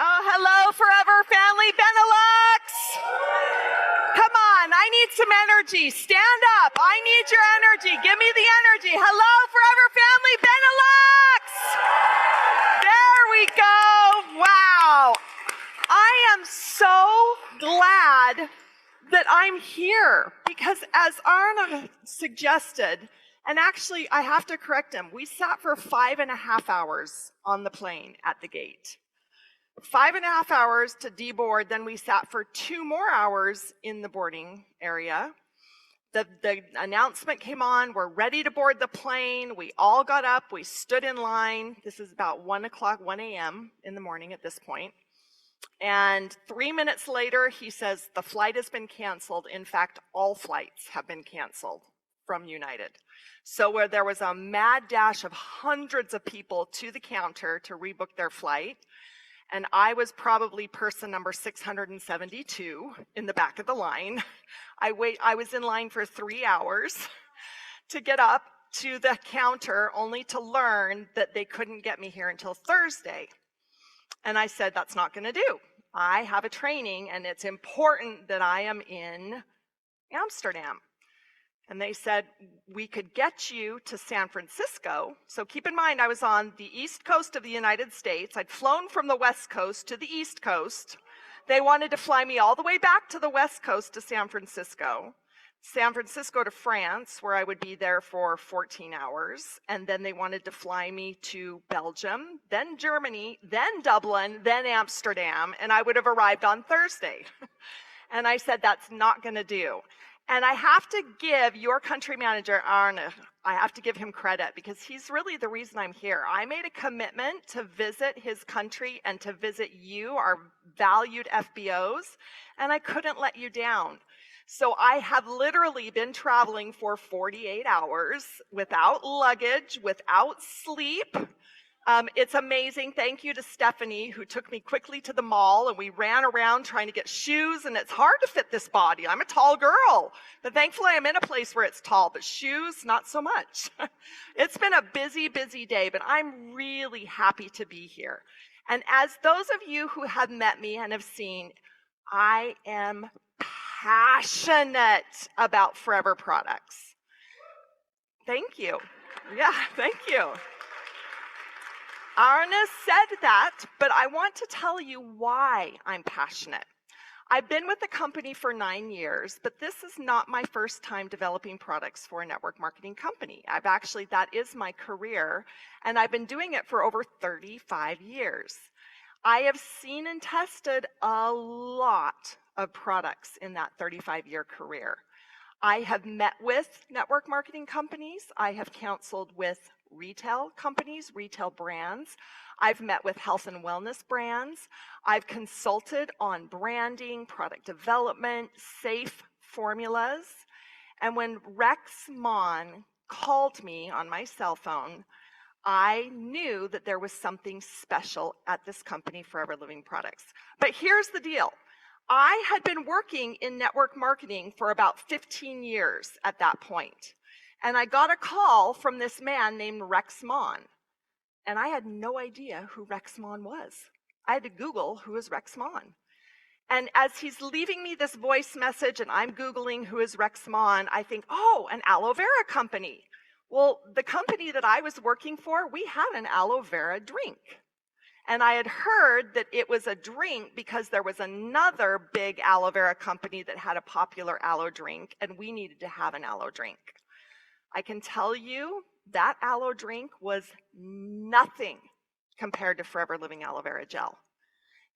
Oh, hello, Forever Family Benelux. Come on, I need some energy. Stand up. I need your energy. Give me the energy. Hello, Forever Family Benelux. There we go. Wow. I am so glad that I'm here because as Arne suggested, and actually I have to correct him, we sat for 5.5 hours on the plane at the gate. 5.5 hours to deboard, then we sat for 2 more hours in the boarding area. The announcement came on, we're ready to board the plane. We all got up, we stood in line. This is about 1 a.m. in the morning at this point. And 3 minutes later, he says, the flight has been canceled. In fact, all flights have been canceled from United. So where there was a mad dash of hundreds of people to the counter to rebook their flight, and I was probably person number 672 in the back of the line. I was in line for 3 hours to get up to the counter, only to learn that they couldn't get me here until Thursday. And I said, that's not gonna do. I have a training and it's important that I am in Amsterdam. And they said, we could get you to San Francisco. So keep in mind, I was on the East Coast of the United States. I'd flown from the West Coast to the East Coast. They wanted to fly me all the way back to the West Coast to San Francisco to France, where I would be there for 14 hours. And then they wanted to fly me to Belgium, then Germany, then Dublin, then Amsterdam, and I would have arrived on Thursday. And I said, that's not gonna do. And I have to give your country manager, Arne, I have to give him credit because he's really the reason I'm here. I made a commitment to visit his country and to visit you, our valued FBOs, and I couldn't let you down. So I have literally been traveling for 48 hours without luggage, without sleep. It's amazing. Thank you to Stephanie, who took me quickly to the mall, and we ran around trying to get shoes, and it's hard to fit this body. I'm a tall girl, but thankfully I'm in a place where it's tall, but shoes, not so much. It's been a busy, busy day, but I'm really happy to be here. And as those of you who have met me and have seen, I am passionate about Forever products. Thank you. Yeah, thank you. Arne said that, but I want to tell you why I'm passionate. I've been with the company for 9 years, but this is not my first time developing products for a network marketing company. That is my career, and I've been doing it for over 35 years. I have seen and tested a lot of products in that 35-year career. I have met with network marketing companies. I have counseled with retail companies, retail brands. I've met with health and wellness brands. I've consulted on branding, product development, safe formulas. And when Rex Mon called me on my cell phone, I knew that there was something special at this company, Forever Living Products. But here's the deal. I had been working in network marketing for about 15 years at that point. And I got a call from this man named Rex Mon. And I had no idea who Rex Mon was. I had to Google who is Rex Mon. And as he's leaving me this voice message and I'm Googling who is Rex Mon, I think, oh, an aloe vera company. Well, the company that I was working for, we had an aloe vera drink. And I had heard that it was a drink because there was another big aloe vera company that had a popular aloe drink, and we needed to have an aloe drink. I can tell you that aloe drink was nothing compared to Forever Living Aloe Vera Gel.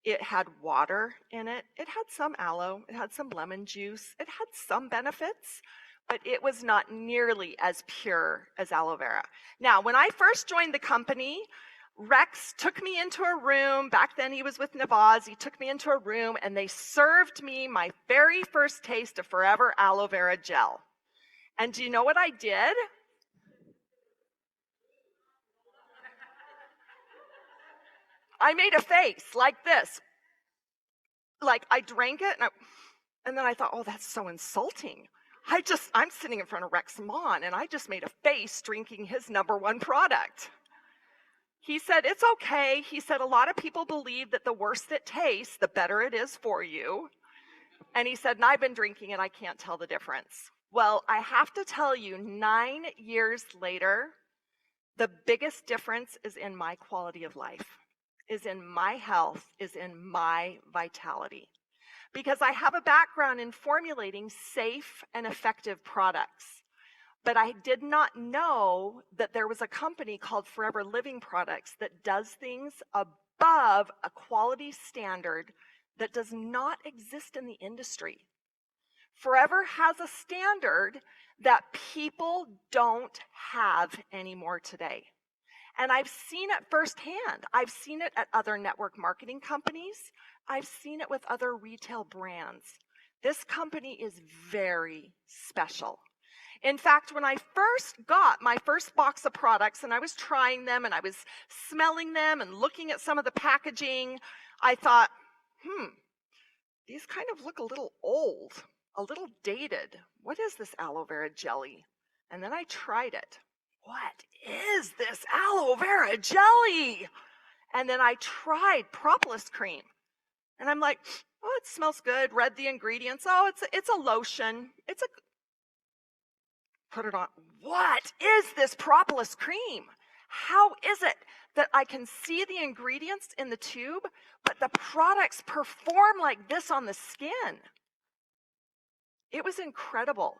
It had water in it. It had some aloe. It had some lemon juice. It had some benefits, but it was not nearly as pure as aloe vera. Now, when I first joined the company, Rex took me into a room. Back then he was with Navaz. He took me into a room and they served me my very first taste of Forever Aloe Vera Gel. And do you know what I did? I made a face like this. Like I drank it and then I thought, oh, that's so insulting. I'm sitting in front of Rex Mon and I just made a face drinking his #1 product. He said, it's okay. He said, a lot of people believe that the worse it tastes, the better it is for you. And he said, and I've been drinking and I can't tell the difference. Well, I have to tell you, 9 years later, the biggest difference is in my quality of life, is in my health, is in my vitality. Because I have a background in formulating safe and effective products. But I did not know that there was a company called Forever Living Products that does things above a quality standard that does not exist in the industry. Forever has a standard that people don't have anymore today. And I've seen it firsthand. I've seen it at other network marketing companies. I've seen it with other retail brands. This company is very special. In fact, when I first got my first box of products and I was trying them and I was smelling them and looking at some of the packaging, I thought, these kind of look a little old, a little dated. What is this aloe vera jelly? And then I tried it. What is this aloe vera jelly? And then I tried propolis cream. And I'm like, oh, it smells good. Read the ingredients. Oh, it's a lotion. Put it on. What is this propolis cream? How is it that I can see the ingredients in the tube, but the products perform like this on the skin? It was incredible.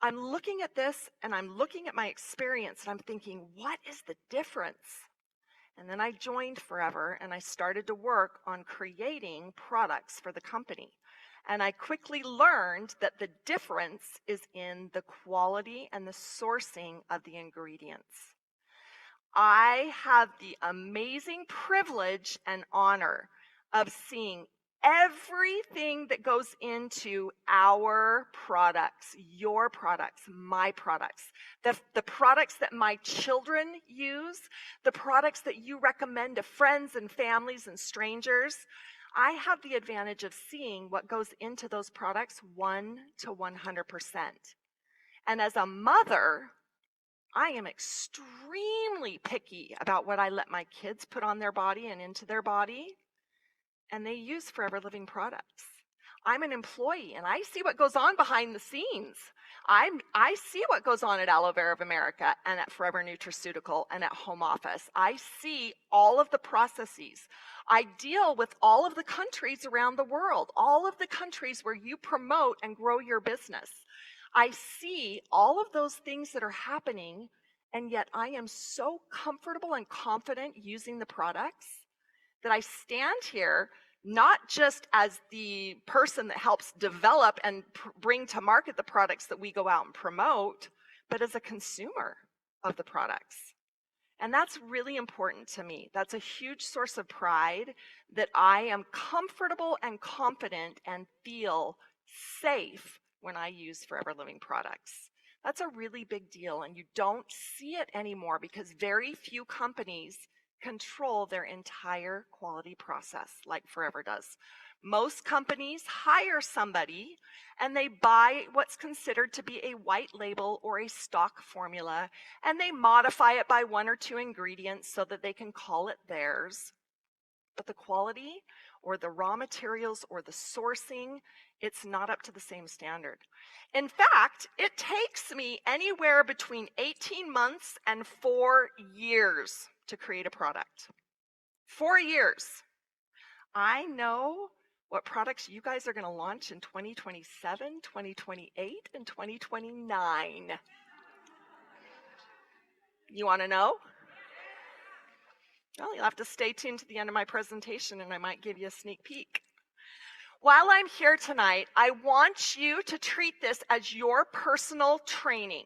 I'm looking at this and I'm looking at my experience and I'm thinking, what is the difference? And then I joined Forever and I started to work on creating products for the company. And I quickly learned that the difference is in the quality and the sourcing of the ingredients. I have the amazing privilege and honor of seeing everything that goes into our products, your products, my products, the products that my children use, the products that you recommend to friends and families and strangers. I have the advantage of seeing what goes into those products 1 to 100%. And as a mother, I am extremely picky about what I let my kids put on their body and into their body. And they use Forever Living products. I'm an employee and I see what goes on behind the scenes. I see what goes on at Aloe Vera of America and at Forever Nutraceutical and at Home Office. I see all of the processes. I deal with all of the countries around the world, all of the countries where you promote and grow your business. I see all of those things that are happening, and yet I am so comfortable and confident using the products that I stand here not just as the person that helps develop and bring to market the products that we go out and promote, but as a consumer of the products. And that's really important to me. That's a huge source of pride that I am comfortable and confident and feel safe when I use Forever Living products. That's a really big deal, and you don't see it anymore because very few companies control their entire quality process like Forever does. Most companies hire somebody and they buy what's considered to be a white label or a stock formula, and they modify it by 1 or 2 ingredients so that they can call it theirs. But the quality or the raw materials or the sourcing, it's not up to the same standard. In fact, it takes me anywhere between 18 months and 4 years to create a product. 4 years. I know what products you guys are going to launch in 2027, 2028, and 2029. You want to know? Well, you'll have to stay tuned to the end of my presentation and I might give you a sneak peek. While I'm here tonight, I want you to treat this as your personal training.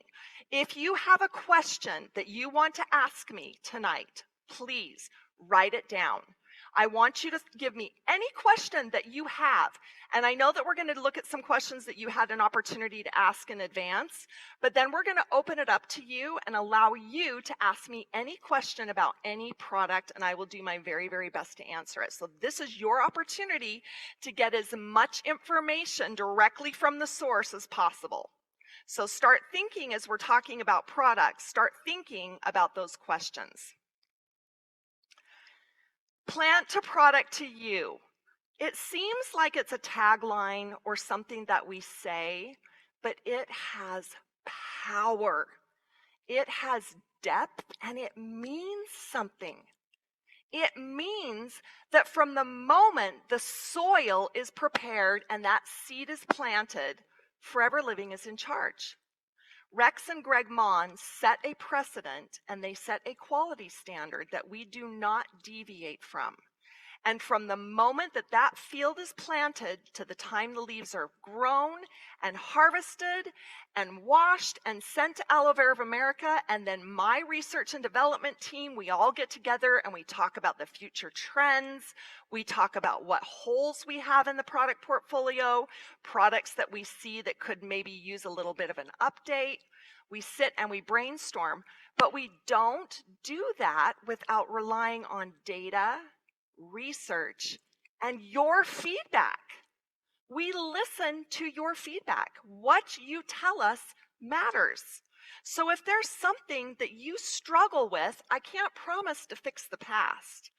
If you have a question that you want to ask me tonight, please write it down. I want you to give me any question that you have. And I know that we're going to look at some questions that you had an opportunity to ask in advance, but then we're going to open it up to you and allow you to ask me any question about any product, and I will do my very, very best to answer it. So this is your opportunity to get as much information directly from the source as possible. So start thinking as we're talking about products, start thinking about those questions. plant to product to you. It seems like it's a tagline or something that we say, but it has power. It has depth, and it means something. It means that from the moment the soil is prepared and that seed is planted, Forever Living is in charge. Rex and Greg Mon set a precedent, and they set a quality standard that we do not deviate from. And from the moment that that field is planted to the time the leaves are grown and harvested and washed and sent to Aloe Vera of America, and then my research and development team, we all get together and we talk about the future trends. We talk about what holes we have in the product portfolio, products that we see that could maybe use a little bit of an update. We sit and we brainstorm, but we don't do that without relying on data, research, and your feedback. We listen to your feedback. What you tell us matters. So if there's something that you struggle with, I can't promise to fix the past.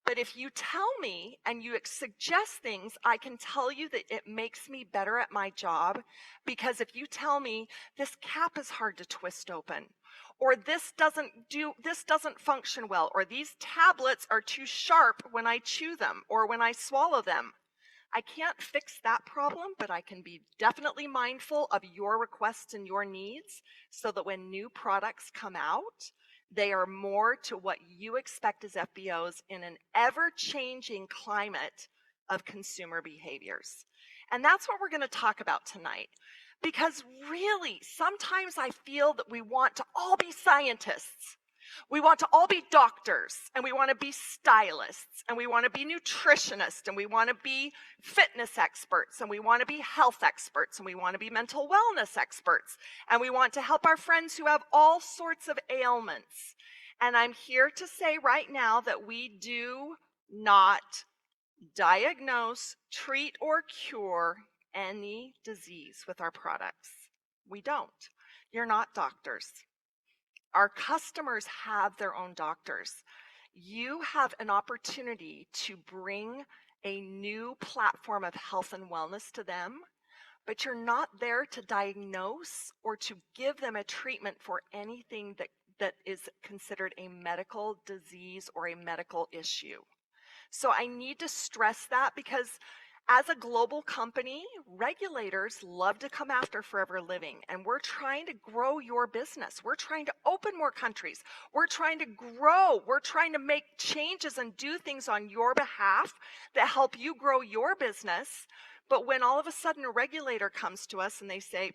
But if you tell me and you suggest things, I can tell you that it makes me better at my job. Because if you tell me this cap is hard to twist open, or this doesn't function well, or these tablets are too sharp when I chew them or when I swallow them, I can't fix that problem, but I can be definitely mindful of your requests and your needs so that when new products come out, they are more to what you expect as FBOs in an ever-changing climate of consumer behaviors. And that's what we're going to talk about tonight. Because really, sometimes I feel that we want to all be scientists. We want to all be doctors, and we want to be stylists, and we want to be nutritionists, and we want to be fitness experts, and we want to be health experts, and we want to be mental wellness experts, and we want to help our friends who have all sorts of ailments. And I'm here to say right now that we do not diagnose, treat, or cure any disease with our products. We don't. You're not doctors. Our customers have their own doctors. You have an opportunity to bring a new platform of health and wellness to them, but you're not there to diagnose or to give them a treatment for anything that is considered a medical disease or a medical issue. So I need to stress that, because as a global company, regulators love to come after Forever Living, and we're trying to grow your business. We're trying to open more countries. We're trying to grow. We're trying to make changes and do things on your behalf that help you grow your business. But when all of a sudden a regulator comes to us and they say,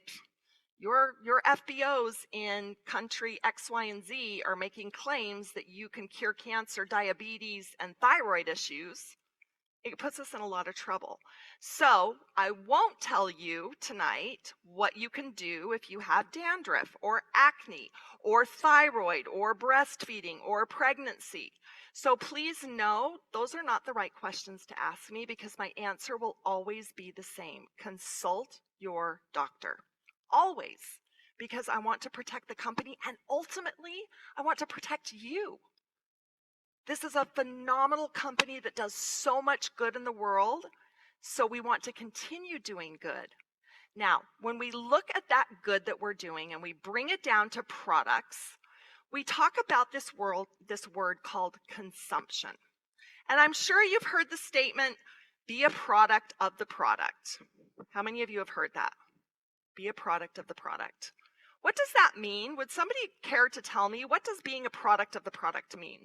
your FBOs in country X, Y, and Z are making claims that you can cure cancer, diabetes, and thyroid issues, it puts us in a lot of trouble. So I won't tell you tonight what you can do if you have dandruff or acne or thyroid or breastfeeding or pregnancy. So please know those are not the right questions to ask me, because my answer will always be the same. Consult your doctor. Always. Because I want to protect the company, and ultimately I want to protect you. This is a phenomenal company that does so much good in the world, so we want to continue doing good. Now, when we look at that good that we're doing and we bring it down to products, we talk about this word called consumption. And I'm sure you've heard the statement, be a product of the product. How many of you have heard that? Be a product of the product. What does that mean? Would somebody care to tell me, what does being a product of the product mean?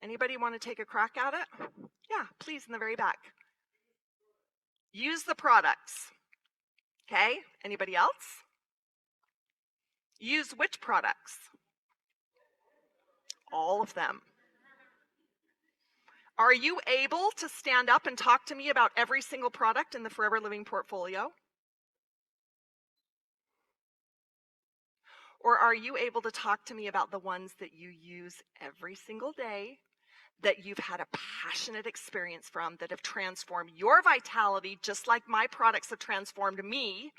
Anybody want to take a crack at it? Yeah, please, in the very back. Use the products. Okay, anybody else? Use which products? All of them. Are you able to stand up and talk to me about every single product in the Forever Living portfolio? Or are you able to talk to me about the ones that you use every single day, that you've had a passionate experience from, that have transformed your vitality just like my products have transformed me,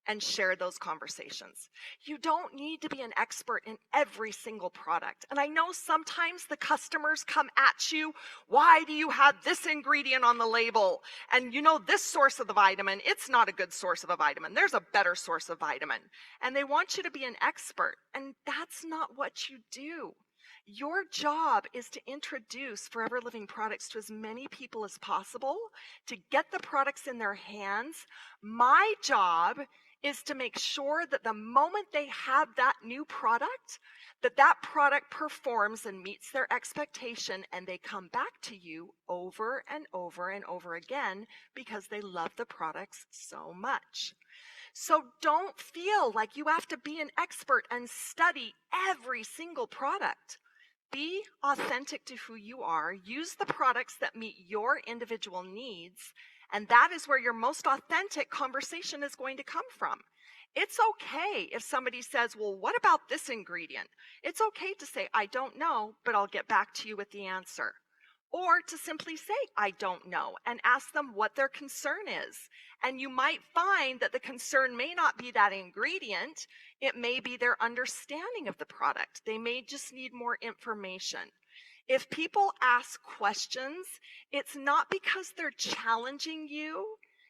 and share those conversations. You don't need to be an expert in every single product. And I know sometimes the customers come at you, why do you have this ingredient on the label? And you know this source of the vitamin, it's not a good source of a vitamin. There's a better source of vitamin. And they want you to be an expert. And that's not what you do. Your job is to introduce Forever Living products to as many people as possible, to get the products in their hands. My job is to make sure that the moment they have that new product, that product performs and meets their expectation, and they come back to you over and over and over again because they love the products so much. So don't feel like you have to be an expert and study every single product. Be authentic to who you are. Use the products that meet your individual needs. And that is where your most authentic conversation is going to come from. It's okay if somebody says, well, what about this ingredient? It's okay to say, I don't know, but I'll get back to you with the answer. Or to simply say, I don't know, and ask them what their concern is. And you might find that the concern may not be that ingredient. It may be their understanding of the product. They may just need more information. If people ask questions, it's not because they're challenging you.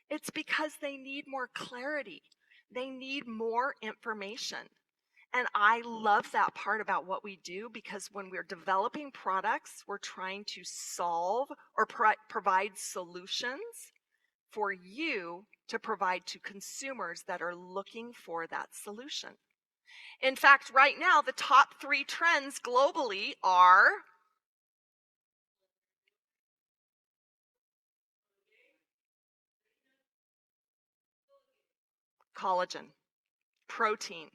It's because they need more clarity. They need more information. And I love that part about what we do, because when we're developing products, we're trying to solve or provide solutions for you to provide to consumers that are looking for that solution. In fact, right now, the top 3 trends globally are collagen, protein,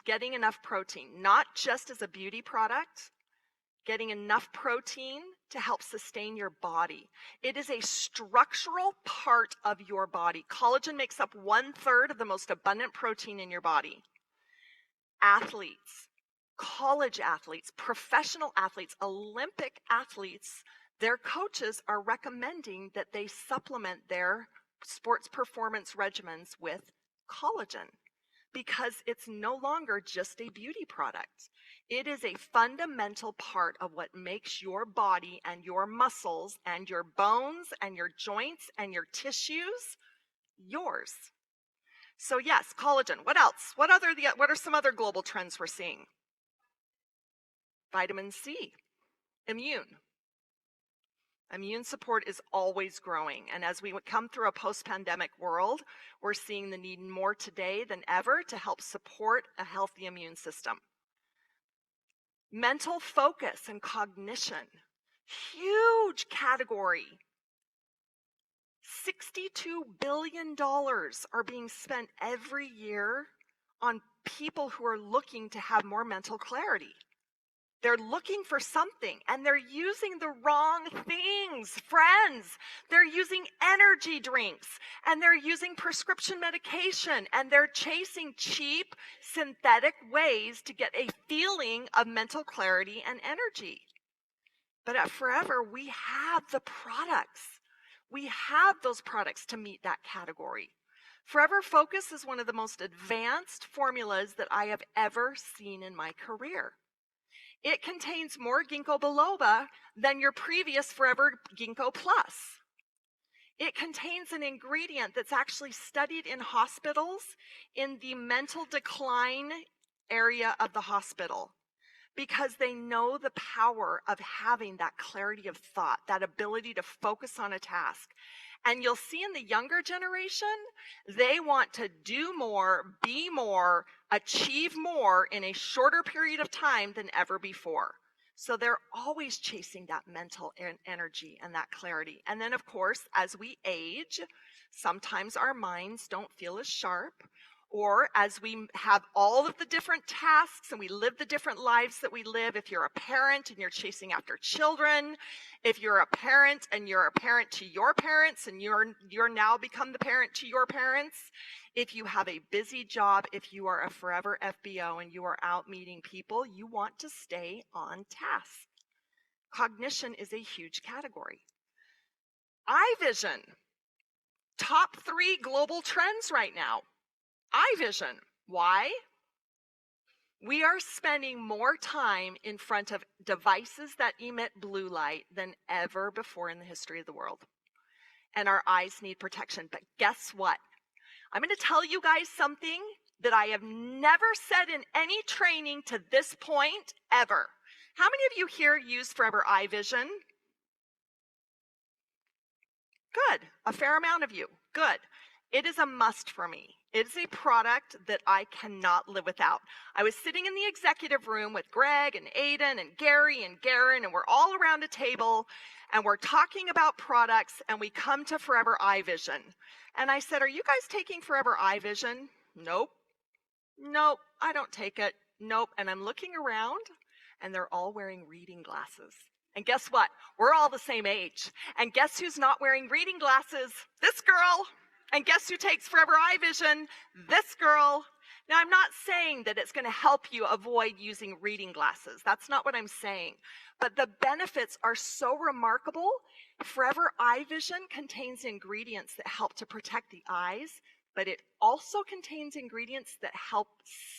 getting enough protein, not just as a beauty product, getting enough protein to help sustain your body. It is a structural part of your body. Collagen makes up 1/3 of the most abundant protein in your body. Athletes, college athletes, professional athletes, Olympic athletes, their coaches are recommending that they supplement their sports performance regimens with collagen, because it's no longer just a beauty product. It is a fundamental part of what makes your body and your muscles and your bones and your joints and your tissues yours. So yes, collagen. What else? What are some other global trends we're seeing? Vitamin C, immune. Immune support is always growing. And as we come through a post-pandemic world, we're seeing the need more today than ever to help support a healthy immune system. Mental focus and cognition, huge category. $62 billion are being spent every year on people who are looking to have more mental clarity. They're looking for something, and they're using the wrong things, friends. They're using energy drinks, and they're using prescription medication, and they're chasing cheap, synthetic ways to get a feeling of mental clarity and energy. But at Forever, we have the products. We have those products to meet that category. Forever Focus is one of the most advanced formulas that I have ever seen in my career. It contains more ginkgo biloba than your previous Forever Ginkgo Plus. It contains an ingredient that's actually studied in hospitals in the mental decline area of the hospital, because they know the power of having that clarity of thought, that ability to focus on a task. And you'll see in the younger generation, they want to do more, be more, achieve more in a shorter period of time than ever before. So they're always chasing that mental energy and that clarity. And then, of course, as we age, sometimes our minds don't feel as sharp, or as we have all of the different tasks and we live the different lives that we live. If you're a parent and you're chasing after children, if you're a parent and you're a parent to your parents and you're now become the parent to your parents, if you have a busy job, if you are a Forever FBO and you are out meeting people, you want to stay on task. Cognition is a huge category. Eye vision, top 3 global trends right now. eye vision. Why? We are spending more time in front of devices that emit blue light than ever before in the history of the world. And our eyes need protection. But guess what? I'm going to tell you guys something that I have never said in any training to this point ever. How many of you here use Forever Eye Vision? Good. A fair amount of you. Good. It is a must for me. It is a product that I cannot live without. I was sitting in the executive room with Greg and Aiden and Gary and Garen, and we're all around a table, and we're talking about products, and we come to Forever Eye Vision. And I said, are you guys taking Forever Eye Vision? Nope. Nope, I don't take it. Nope. And I'm looking around, and they're all wearing reading glasses. And guess what? We're all the same age. And guess who's not wearing reading glasses? This girl. And guess who takes Forever Eye Vision? This girl. Now, I'm not saying that it's going to help you avoid using reading glasses. That's not what I'm saying. But the benefits are so remarkable. Forever Eye Vision contains ingredients that help to protect the eyes, but it also contains ingredients that help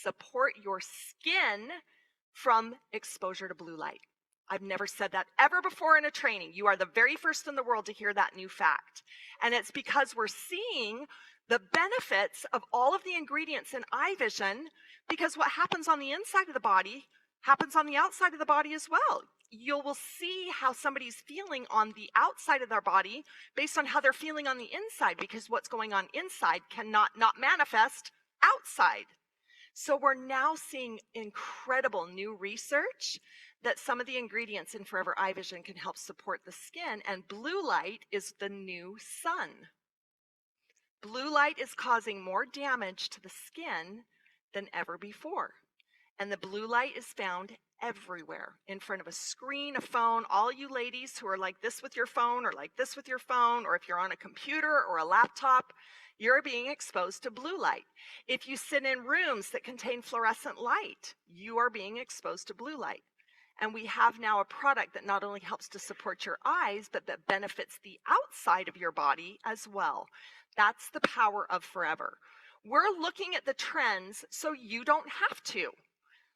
support your skin from exposure to blue light. I've never said that ever before in a training. You are the very first in the world to hear that new fact. And it's because we're seeing the benefits of all of the ingredients in eye vision, because what happens on the inside of the body happens on the outside of the body as well. You will see how somebody's feeling on the outside of their body based on how they're feeling on the inside, because what's going on inside cannot not manifest outside. So we're now seeing incredible new research that some of the ingredients in Forever Eye Vision can help support the skin, and blue light is the new sun. Blue light is causing more damage to the skin than ever before. And the blue light is found everywhere, in front of a screen, a phone. All you ladies who are like this with your phone, or like this with your phone, or if you're on a computer or a laptop, you're being exposed to blue light. If you sit in rooms that contain fluorescent light, you are being exposed to blue light. And we have now a product that not only helps to support your eyes, but that benefits the outside of your body as well. That's the power of Forever. We're looking at the trends so you don't have to.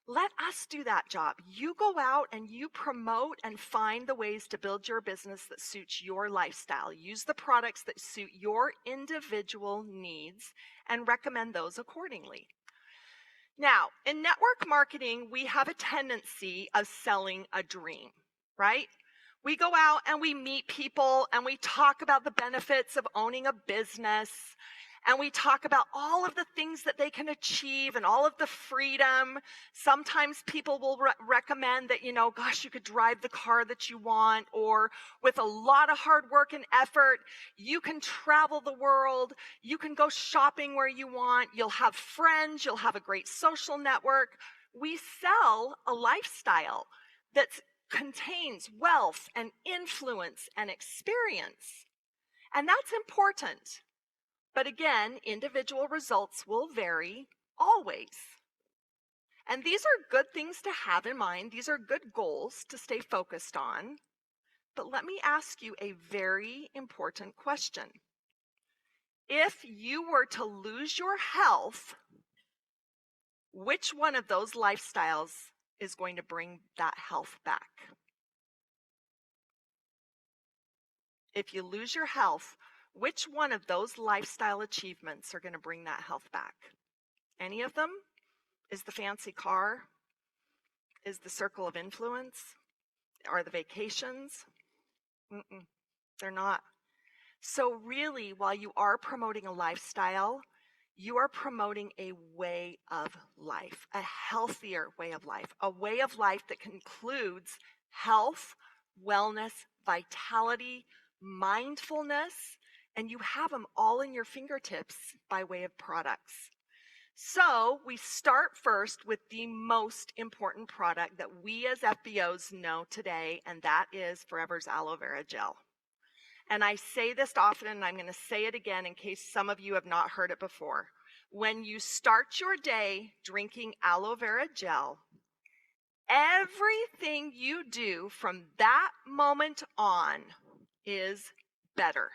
Let us do that job. You go out and you promote and find the ways to build your business that suits your lifestyle. Use the products that suit your individual needs and recommend those accordingly. Now, in network marketing, we have a tendency of selling a dream, right? We go out and we meet people and we talk about the benefits of owning a business, and we talk about all of the things that they can achieve and all of the freedom. Sometimes people will recommend that, gosh, you could drive the car that you want, or with a lot of hard work and effort, you can travel the world, you can go shopping where you want, you'll have friends, you'll have a great social network. We sell a lifestyle that contains wealth and influence and experience. And that's important. But again, individual results will vary always. And these are good things to have in mind. These are good goals to stay focused on. But let me ask you a very important question. If you were to lose your health, which one of those lifestyles is going to bring that health back? If you lose your health, which one of those lifestyle achievements are going to bring that health back? Any of them? Is the fancy car? Is the circle of influence? Are the vacations? They're not. So really, while you are promoting a lifestyle, you are promoting a way of life, a healthier way of life, a way of life that includes health, wellness, vitality, mindfulness, and you have them all in your fingertips by way of products. So we start first with the most important product that we as FBOs know today, and that is Forever's aloe vera gel. And I say this often, and I'm going to say it again in case some of you have not heard it before. When you start your day drinking aloe vera gel, everything you do from that moment on is better.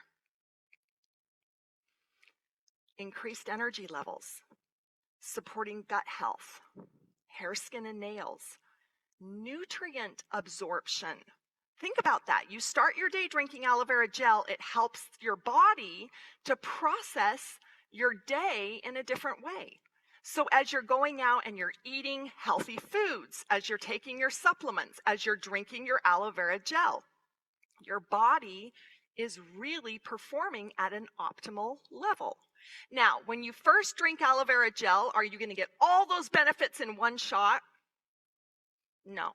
Increased energy levels, supporting gut health, hair, skin, and nails, nutrient absorption. Think about that. You start your day drinking aloe vera gel, it helps your body to process your day in a different way. So as you're going out and you're eating healthy foods, as you're taking your supplements, as you're drinking your aloe vera gel, your body is really performing at an optimal level. Now, when you first drink aloe vera gel, are you going to get all those benefits in one shot? No.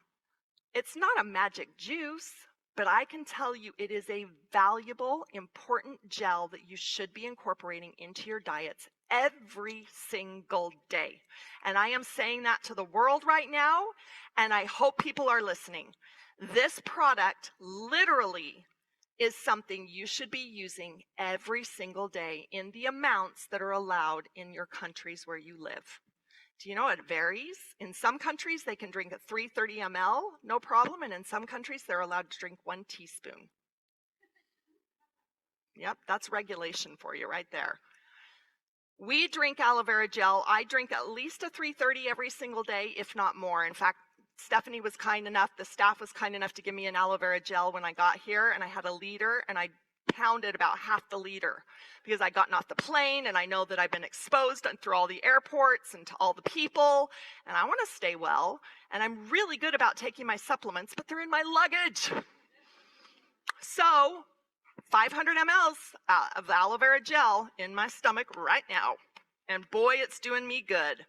It's not a magic juice, but I can tell you it is a valuable, important gel that you should be incorporating into your diets every single day. And I am saying that to the world right now, and I hope people are listening. This product literally is something you should be using every single day in the amounts that are allowed in your countries where you live. Do you know it varies? In some countries, they can drink a 330 ml, no problem, and in some countries, they're allowed to drink 1 teaspoon. Yep, that's regulation for you right there. We drink aloe vera gel. I drink at least a 330 every single day, if not more. In fact, Stephanie was kind enough, the staff was kind enough to give me an aloe vera gel when I got here, and I had a liter, and I pounded about half the liter because I'd gotten off the plane, and I know that I've been exposed through all the airports and to all the people, and I want to stay well, and I'm really good about taking my supplements, but they're in my luggage. So 500 mLs of aloe vera gel in my stomach right now, and boy, it's doing me good.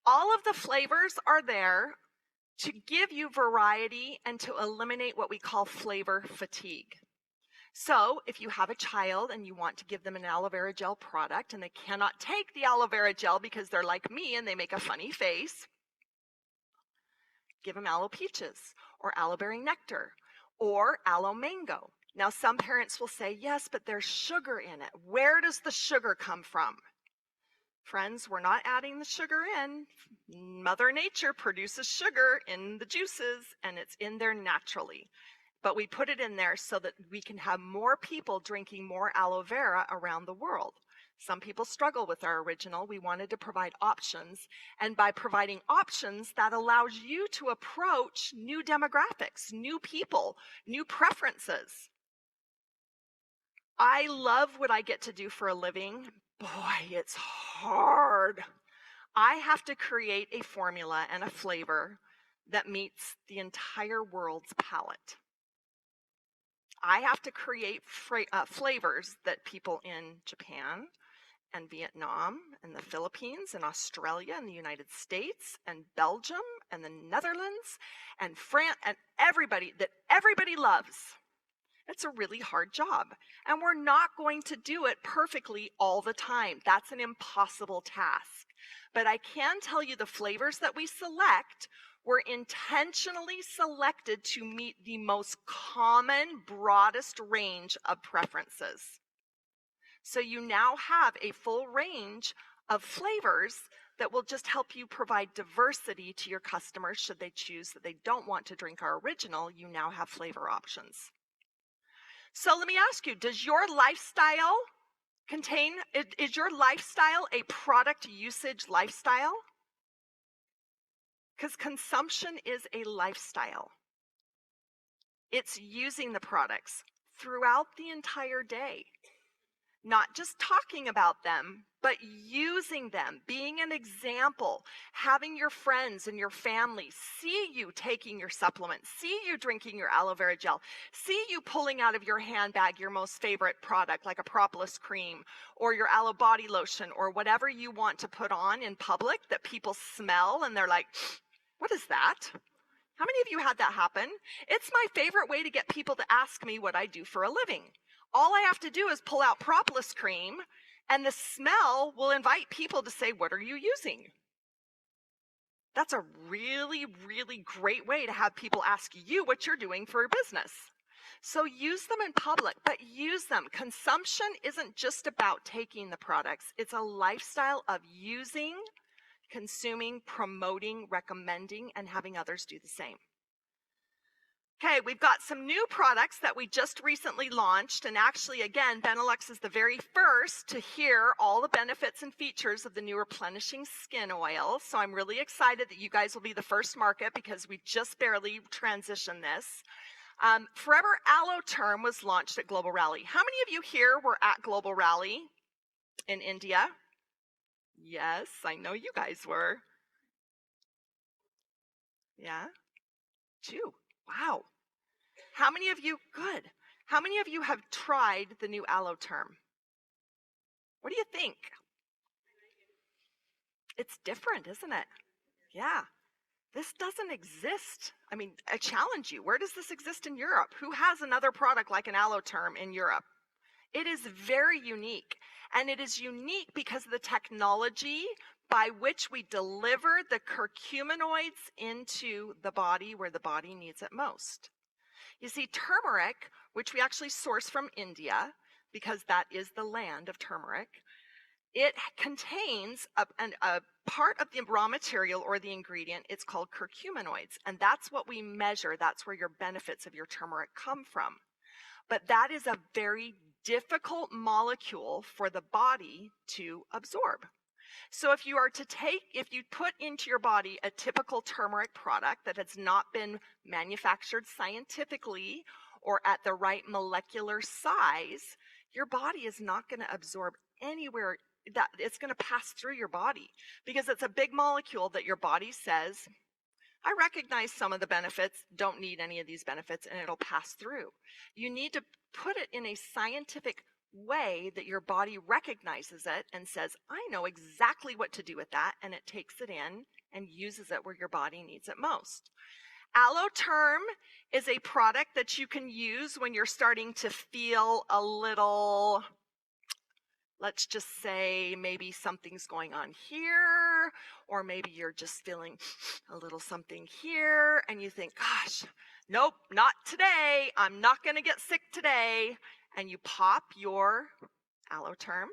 All of the flavors are there to give you variety and to eliminate what we call flavor fatigue. So if you have a child and you want to give them an aloe vera gel product and they cannot take the aloe vera gel because they're like me and they make a funny face, give them aloe peaches or aloe berry nectar or aloe mango. Now some parents will say, yes, but there's sugar in it. Where does the sugar come from? Friends, we're not adding the sugar in. Mother Nature produces sugar in the juices and it's in there naturally. But we put it in there so that we can have more people drinking more aloe vera around the world. Some people struggle with our original. We wanted to provide options. And by providing options, that allows you to approach new demographics, new people, new preferences. I love what I get to do for a living. Boy, it's hard. I have to create a formula and a flavor that meets the entire world's palate. I have to create flavors that people in Japan and Vietnam and the Philippines and Australia and the United States and Belgium and the Netherlands and France and everybody loves. It's a really hard job. And we're not going to do it perfectly all the time. That's an impossible task. But I can tell you the flavors that we select were intentionally selected to meet the most common, broadest range of preferences. So you now have a full range of flavors that will just help you provide diversity to your customers should they choose that they don't want to drink our original. You now have flavor options. So let me ask you, does your lifestyle is your lifestyle a product usage lifestyle? Because consumption is a lifestyle. It's using the products throughout the entire day. Not just talking about them, but using them, being an example, having your friends and your family see you taking your supplements, see you drinking your aloe vera gel, see you pulling out of your handbag your most favorite product like a propolis cream or your aloe body lotion or whatever you want to put on in public that people smell and they're like, what is that? How many of you had that happen? It's my favorite way to get people to ask me what I do for a living. All I have to do is pull out propolis cream and the smell will invite people to say, what are you using? That's a really, really great way to have people ask you what you're doing for your business. So use them in public, but use them. Consumption isn't just about taking the products. It's a lifestyle of using, consuming, promoting, recommending, and having others do the same. Okay, we've got some new products that we just recently launched, and actually, again, Benelux is the very first to hear all the benefits and features of the new replenishing skin oil. So I'm really excited that you guys will be the first market because we just barely transitioned this. Forever Aloe Term was launched at Global Rally. How many of you here were at Global Rally in India? Yes, I know you guys were. Yeah, 2. Wow. How many of you, good. How many of you have tried the new Aloe Term? What do you think? It's different, isn't it? Yeah. This doesn't exist. I mean, I challenge you. Where does this exist in Europe? Who has another product like an Aloe Term in Europe? It is very unique. And it is unique because of the technology by which we deliver the curcuminoids into the body where the body needs it most. You see, turmeric, which we actually source from India, because that is the land of turmeric, it contains a part of the raw material or the ingredient. It's called curcuminoids, and that's what we measure. That's where your benefits of your turmeric come from. But that is a very difficult molecule for the body to absorb. So if you put into your body a typical turmeric product that has not been manufactured scientifically or at the right molecular size, your body is not going to absorb anywhere. That it's going to pass through your body because it's a big molecule that your body says, I recognize some of the benefits, don't need any of these benefits, and it'll pass through. You need to put it in a scientific way that your body recognizes it and says, I know exactly what to do with that, and it takes it in and uses it where your body needs it most. Aloe Term is a product that you can use when you're starting to feel a little, let's just say maybe something's going on here, or maybe you're just feeling a little something here, and you think, gosh, nope, not today. I'm not going to get sick today. And you pop your Aloe Term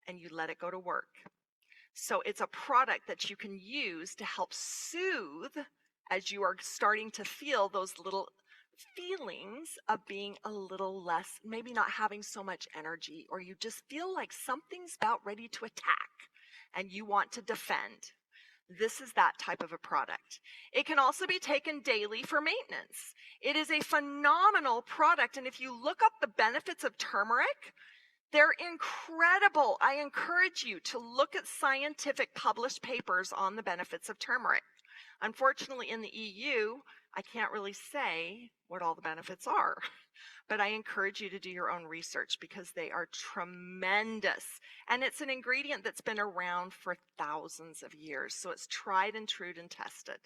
and you let it go to work. So it's a product that you can use to help soothe as you are starting to feel those little feelings of being a little less, maybe not having so much energy, or you just feel like something's about ready to attack and you want to defend. This is that type of a product. It can also be taken daily for maintenance. It is a phenomenal product, and if you look up the benefits of turmeric, they're incredible. I encourage you to look at scientific published papers on the benefits of turmeric. Unfortunately, in the EU, I can't really say what all the benefits are, but I encourage you to do your own research because they are tremendous. And it's an ingredient that's been around for thousands of years, so it's tried and true and tested.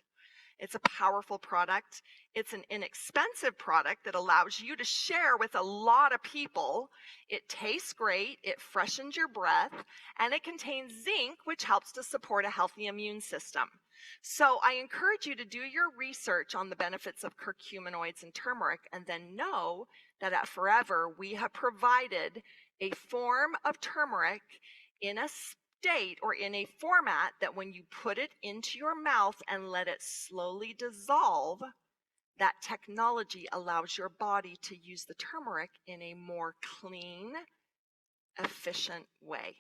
It's a powerful product. It's an inexpensive product that allows you to share with a lot of people. It tastes great, it freshens your breath, and it contains zinc, which helps to support a healthy immune system. So I encourage you to do your research on the benefits of curcuminoids and turmeric, and then know that at Forever we have provided a form of turmeric in a state or in a format that when you put it into your mouth and let it slowly dissolve, that technology allows your body to use the turmeric in a more clean, efficient way.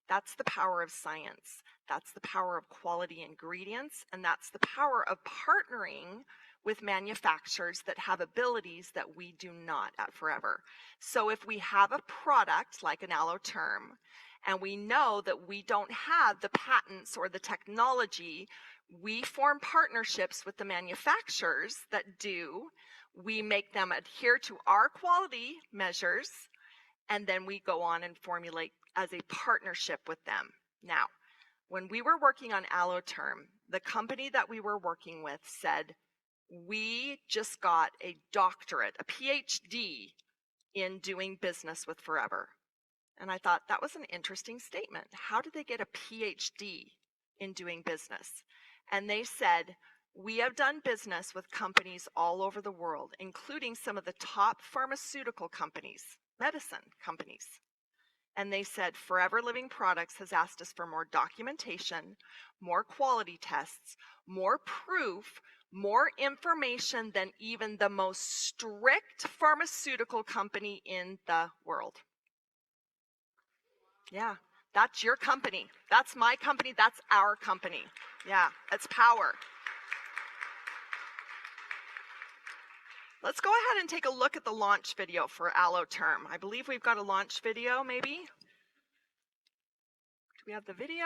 That's the power of science. That's the power of quality ingredients, and that's the power of partnering with manufacturers that have abilities that we do not at Forever. So if we have a product like an Aloe Term, and we know that we don't have the patents or the technology, we form partnerships with the manufacturers that do. We make them adhere to our quality measures, and then we go on and formulate as a partnership with them. Now, when we were working on Aloe Term, the company that we were working with said, we just got a doctorate, a PhD in doing business with Forever. And I thought that was an interesting statement. How did they get a PhD in doing business? And they said, we have done business with companies all over the world, including some of the top pharmaceutical companies, medicine companies. And they said, Forever Living Products has asked us for more documentation, more quality tests, more proof, more information than even the most strict pharmaceutical company in the world. Yeah, that's your company. That's my company. That's our company. Yeah, it's power. Let's go ahead and take a look at the launch video for Alloterm. I believe we've got a launch video, maybe. Do we have the video?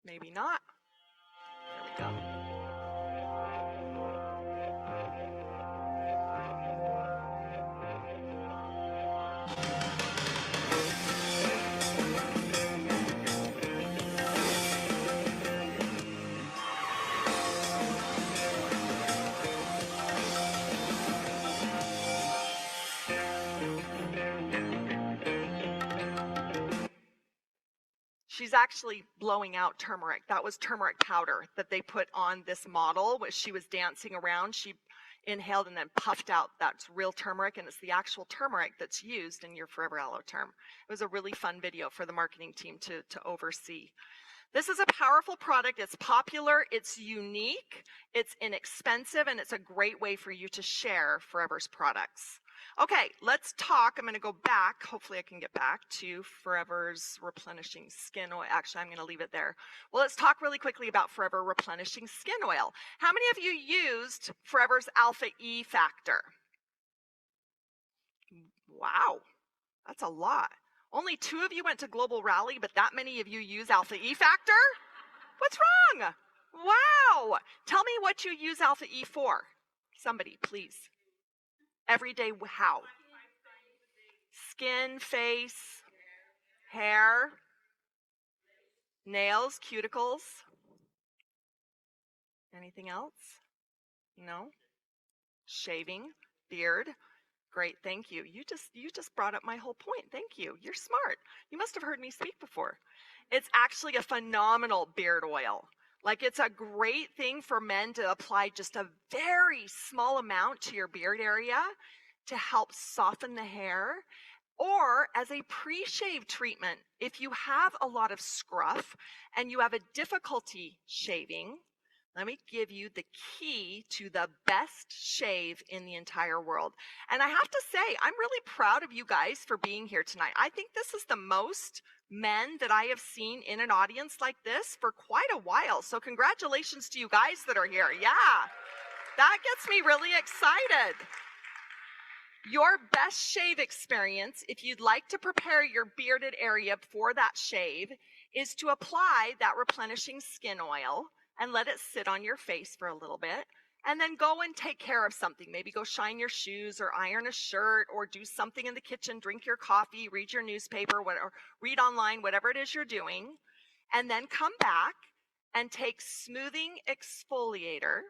Maybe not. There we go. She's actually blowing out turmeric. That was turmeric powder that they put on this model, which she was dancing around. She inhaled and then puffed out. That's real turmeric, and it's the actual turmeric that's used in your Forever Alloterm. It was a really fun video for the marketing team to oversee. This is a powerful product. It's popular, it's unique, it's inexpensive, and it's a great way for you to share Forever's products. Okay, let's talk. I'm going to go back. Hopefully I can get back to Forever's replenishing skin oil. Actually, I'm going to leave it there. Well, let's talk really quickly about Forever replenishing skin oil. How many of you used Forever's Alpha E factor? Wow, that's a lot. Only 2 of you went to Global Rally, but that many of you use Alpha E factor? What's wrong? Wow. Tell me what you use Alpha E for. Somebody, please. Every day, how? Skin, face, hair, nails, cuticles. Anything else? No? Shaving, beard. Great, thank you. You just brought up my whole point. Thank you. You're smart. You must have heard me speak before. It's actually a phenomenal beard oil. Like, it's a great thing for men to apply just a very small amount to your beard area to help soften the hair, or as a pre-shave treatment. If you have a lot of scruff and you have a difficulty shaving, let me give you the key to the best shave in the entire world. And I have to say, I'm really proud of you guys for being here tonight. I think this is the most men that I have seen in an audience like this for quite a while. So congratulations to you guys that are here. Yeah, that gets me really excited. Your best shave experience, if you'd like to prepare your bearded area for that shave, is to apply that replenishing skin oil and let it sit on your face for a little bit, and then go and take care of something. Maybe go shine your shoes or iron a shirt or do something in the kitchen, drink your coffee, read your newspaper, or read online, whatever it is you're doing, and then come back and take smoothing exfoliator,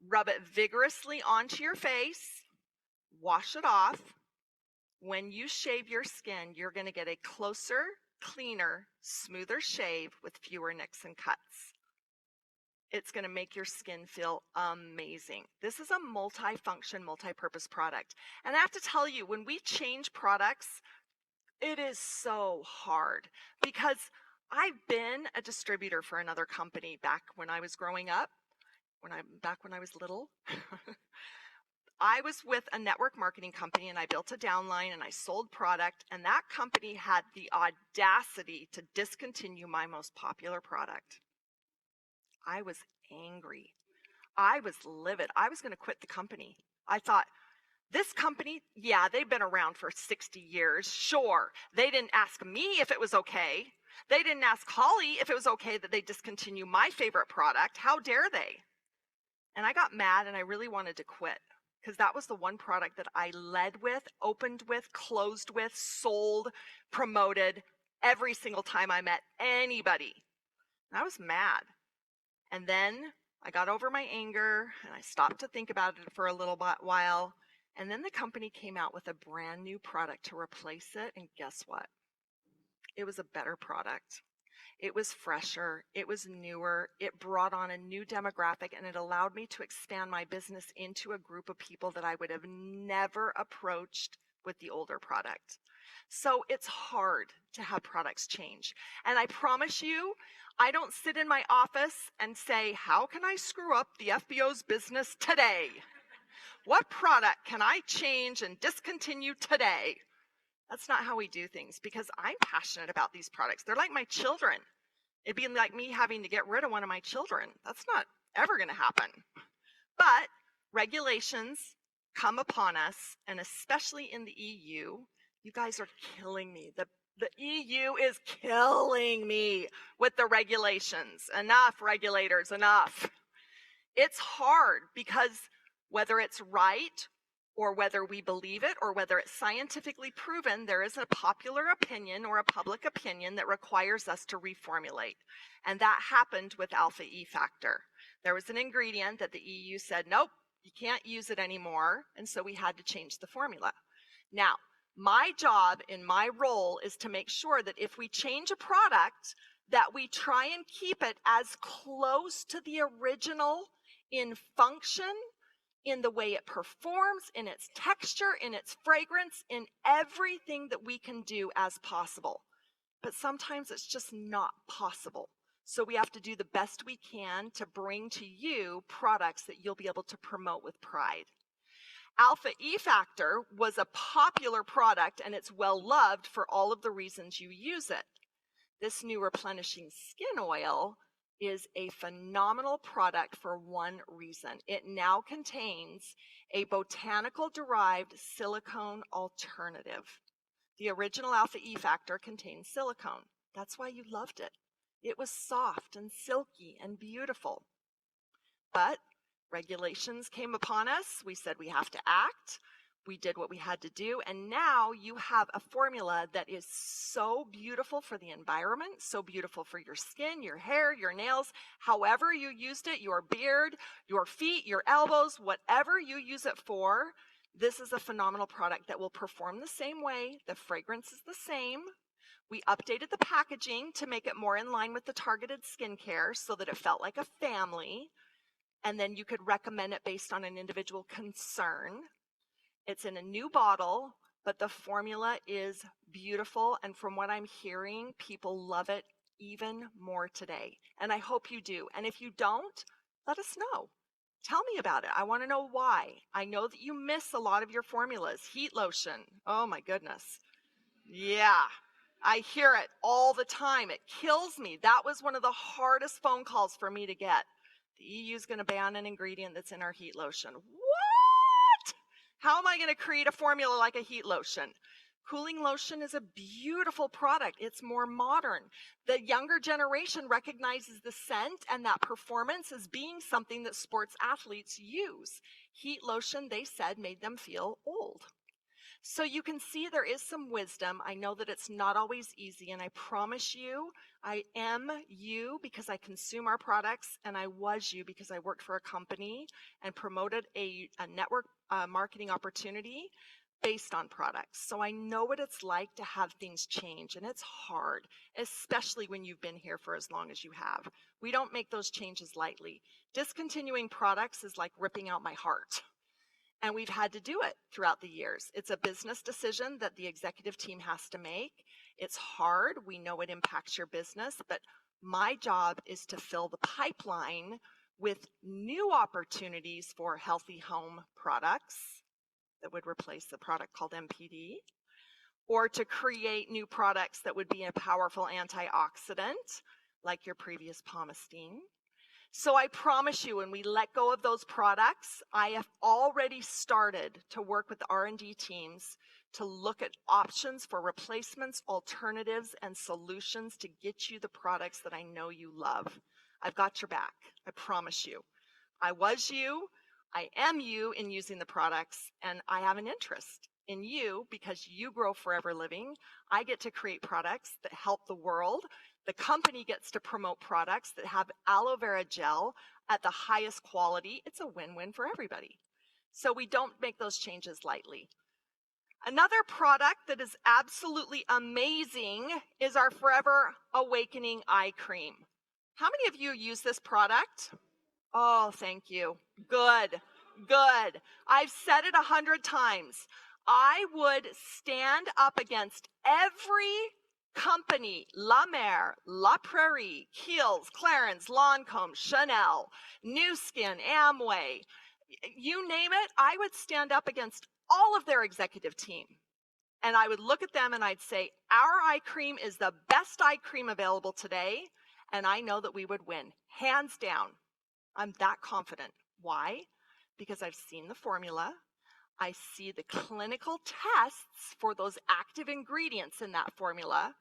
rub it vigorously onto your face, wash it off. When you shave your skin, you're going to get a closer, cleaner, smoother shave with fewer nicks and cuts. It's going to make your skin feel amazing. This is a multi-function, multi-purpose product. And I have to tell you, when we change products, it is so hard, because I've been a distributor for another company back when I was growing up, back when I was little. I was with a network marketing company, and I built a downline and I sold product, and that company had the audacity to discontinue my most popular product. I was angry. I was livid. I was going to quit the company. I thought, this company, yeah, they've been around for 60 years. Sure. They didn't ask me if it was okay. They didn't ask Holly if it was okay that they discontinue my favorite product. How dare they? And I got mad, and I really wanted to quit, because that was the one product that I led with, opened with, closed with, sold, promoted every single time I met anybody. And I was mad. And then I got over my anger, and I stopped to think about it for a little while. And then the company came out with a brand new product to replace it. And guess what? It was a better product. It was fresher. It was newer. It brought on a new demographic, and it allowed me to expand my business into a group of people that I would have never approached with the older product. So it's hard to have products change. And I promise you, I don't sit in my office and say, how can I screw up the FBO's business today? What product can I change and discontinue today? That's not how we do things, because I'm passionate about these products. They're like my children. It'd be like me having to get rid of one of my children. That's not ever going to happen. But regulations come upon us, and especially in the EU, you guys are killing me. The EU is killing me with the regulations. Enough, regulators, enough. It's hard because whether it's right or whether we believe it or whether it's scientifically proven, there is a popular opinion or a public opinion that requires us to reformulate. And that happened with alpha E factor. There was an ingredient that the EU said, nope, you can't use it anymore. And so we had to change the formula. Now, my job in my role is to make sure that if we change a product, that we try and keep it as close to the original in function, in the way it performs, in its texture, in its fragrance, in everything that we can do as possible. But sometimes it's just not possible. So we have to do the best we can to bring to you products that you'll be able to promote with pride. Alpha E factor was a popular product, and it's well loved for all of the reasons you use it. This new replenishing skin oil is a phenomenal product for one reason. It now contains a botanical derived silicone alternative. The original alpha E factor contains silicone. That's why you loved it. It was soft and silky and beautiful. But regulations came upon us. We said we have to act. We did what we had to do. And now you have a formula that is so beautiful for the environment, so beautiful for your skin, your hair, your nails, however you used it, your beard, your feet, your elbows, whatever you use it for. This is a phenomenal product that will perform the same way. The fragrance is the same. We updated the packaging to make it more in line with the targeted skincare so that it felt like a family. And then you could recommend it based on an individual concern. It's in a new bottle, but the formula is beautiful. And from what I'm hearing, people love it even more today. And I hope you do. And if you don't, let us know. Tell me about it. I want to know why. I know that you miss a lot of your formulas. Heat lotion. Oh my goodness. Yeah, I hear it all the time. It kills me. That was one of the hardest phone calls for me to get. The EU is going to ban an ingredient that's in our heat lotion. What? How am I going to create a formula like a heat lotion? Cooling lotion is a beautiful product. It's more modern. The younger generation recognizes the scent and that performance as being something that sports athletes use. Heat lotion, they said, made them feel old. So you can see there is some wisdom. I know that it's not always easy, and I promise you, I am you because I consume our products, and I was you because I worked for a company and promoted a network marketing opportunity based on products. So I know what it's like to have things change, and it's hard, especially when you've been here for as long as you have. We don't make those changes lightly. Discontinuing products is like ripping out my heart. And we've had to do it throughout the years. It's a business decision that the executive team has to make. It's hard. We know it impacts your business, but my job is to fill the pipeline with new opportunities for healthy home products that would replace the product called MPD, or to create new products that would be a powerful antioxidant, like your previous Pomestine. So I promise you, when we let go of those products, I have already started to work with the R&D teams to look at options for replacements, alternatives, and solutions to get you the products that I know you love. I've got your back, I promise you. I was you, I am you in using the products, and I have an interest in you because you grow Forever Living. I get to create products that help the world. The company gets to promote products that have aloe vera gel at the highest quality. It's a win-win for everybody. So we don't make those changes lightly. Another product that is absolutely amazing is our Forever Awakening Eye Cream. How many of you use this product? Oh, thank you. Good, good. I've said it 100 times. I would stand up against every company, La Mer, La Prairie, Kiehl's, Clarins, Lancome, Chanel, New Skin, Amway, you name it, I would stand up against all of their executive team. And I would look at them and I'd say, our eye cream is the best eye cream available today. And I know that we would win, hands down. I'm that confident. Why? Because I've seen the formula. I see the clinical tests for those active ingredients in that formula.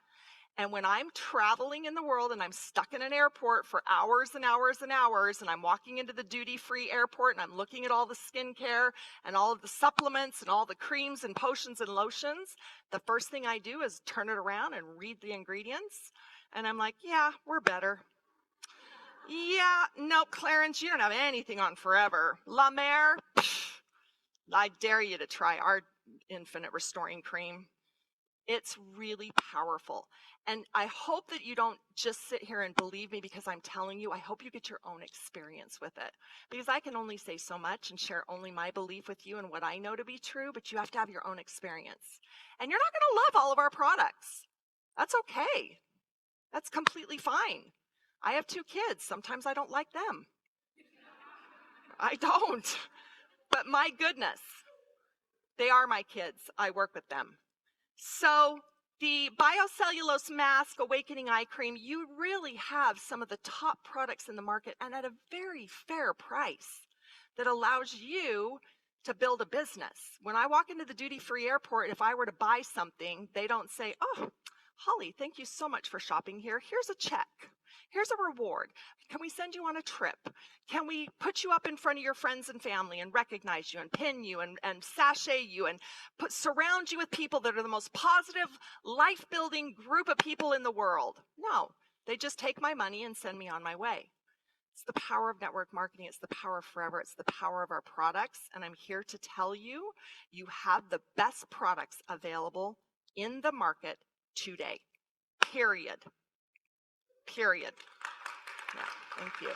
And when I'm traveling in the world and I'm stuck in an airport for hours and hours and hours, and I'm walking into the duty-free airport and I'm looking at all the skincare and all of the supplements and all the creams and potions and lotions, the first thing I do is turn it around and read the ingredients. And I'm like, yeah, we're better. Yeah, no, Clarence, you don't have anything on Forever. La Mer, I dare you to try our Infinite Restoring Cream. It's really powerful. And I hope that you don't just sit here and believe me because I'm telling you. I hope you get your own experience with it. Because I can only say so much and share only my belief with you and what I know to be true, but you have to have your own experience. And you're not going to love all of our products. That's okay. That's completely fine. I have 2 kids. Sometimes I don't like them. I don't. But my goodness, they are my kids. I work with them. So the biocellulose mask awakening eye cream, you really have some of the top products in the market and at a very fair price that allows you to build a business. When I walk into the duty-free airport, if I were to buy something, they don't say, oh, Holly, thank you so much for shopping here. Here's a check. Here's a reward. Can we send you on a trip? Can we put you up in front of your friends and family and recognize you and pin you and sachet you and surround you with people that are the most positive, life-building group of people in the world? No, they just take my money and send me on my way. It's the power of network marketing. It's the power of Forever. It's the power of our products. And I'm here to tell you, you have the best products available in the market today, period. Period. Yeah, thank you.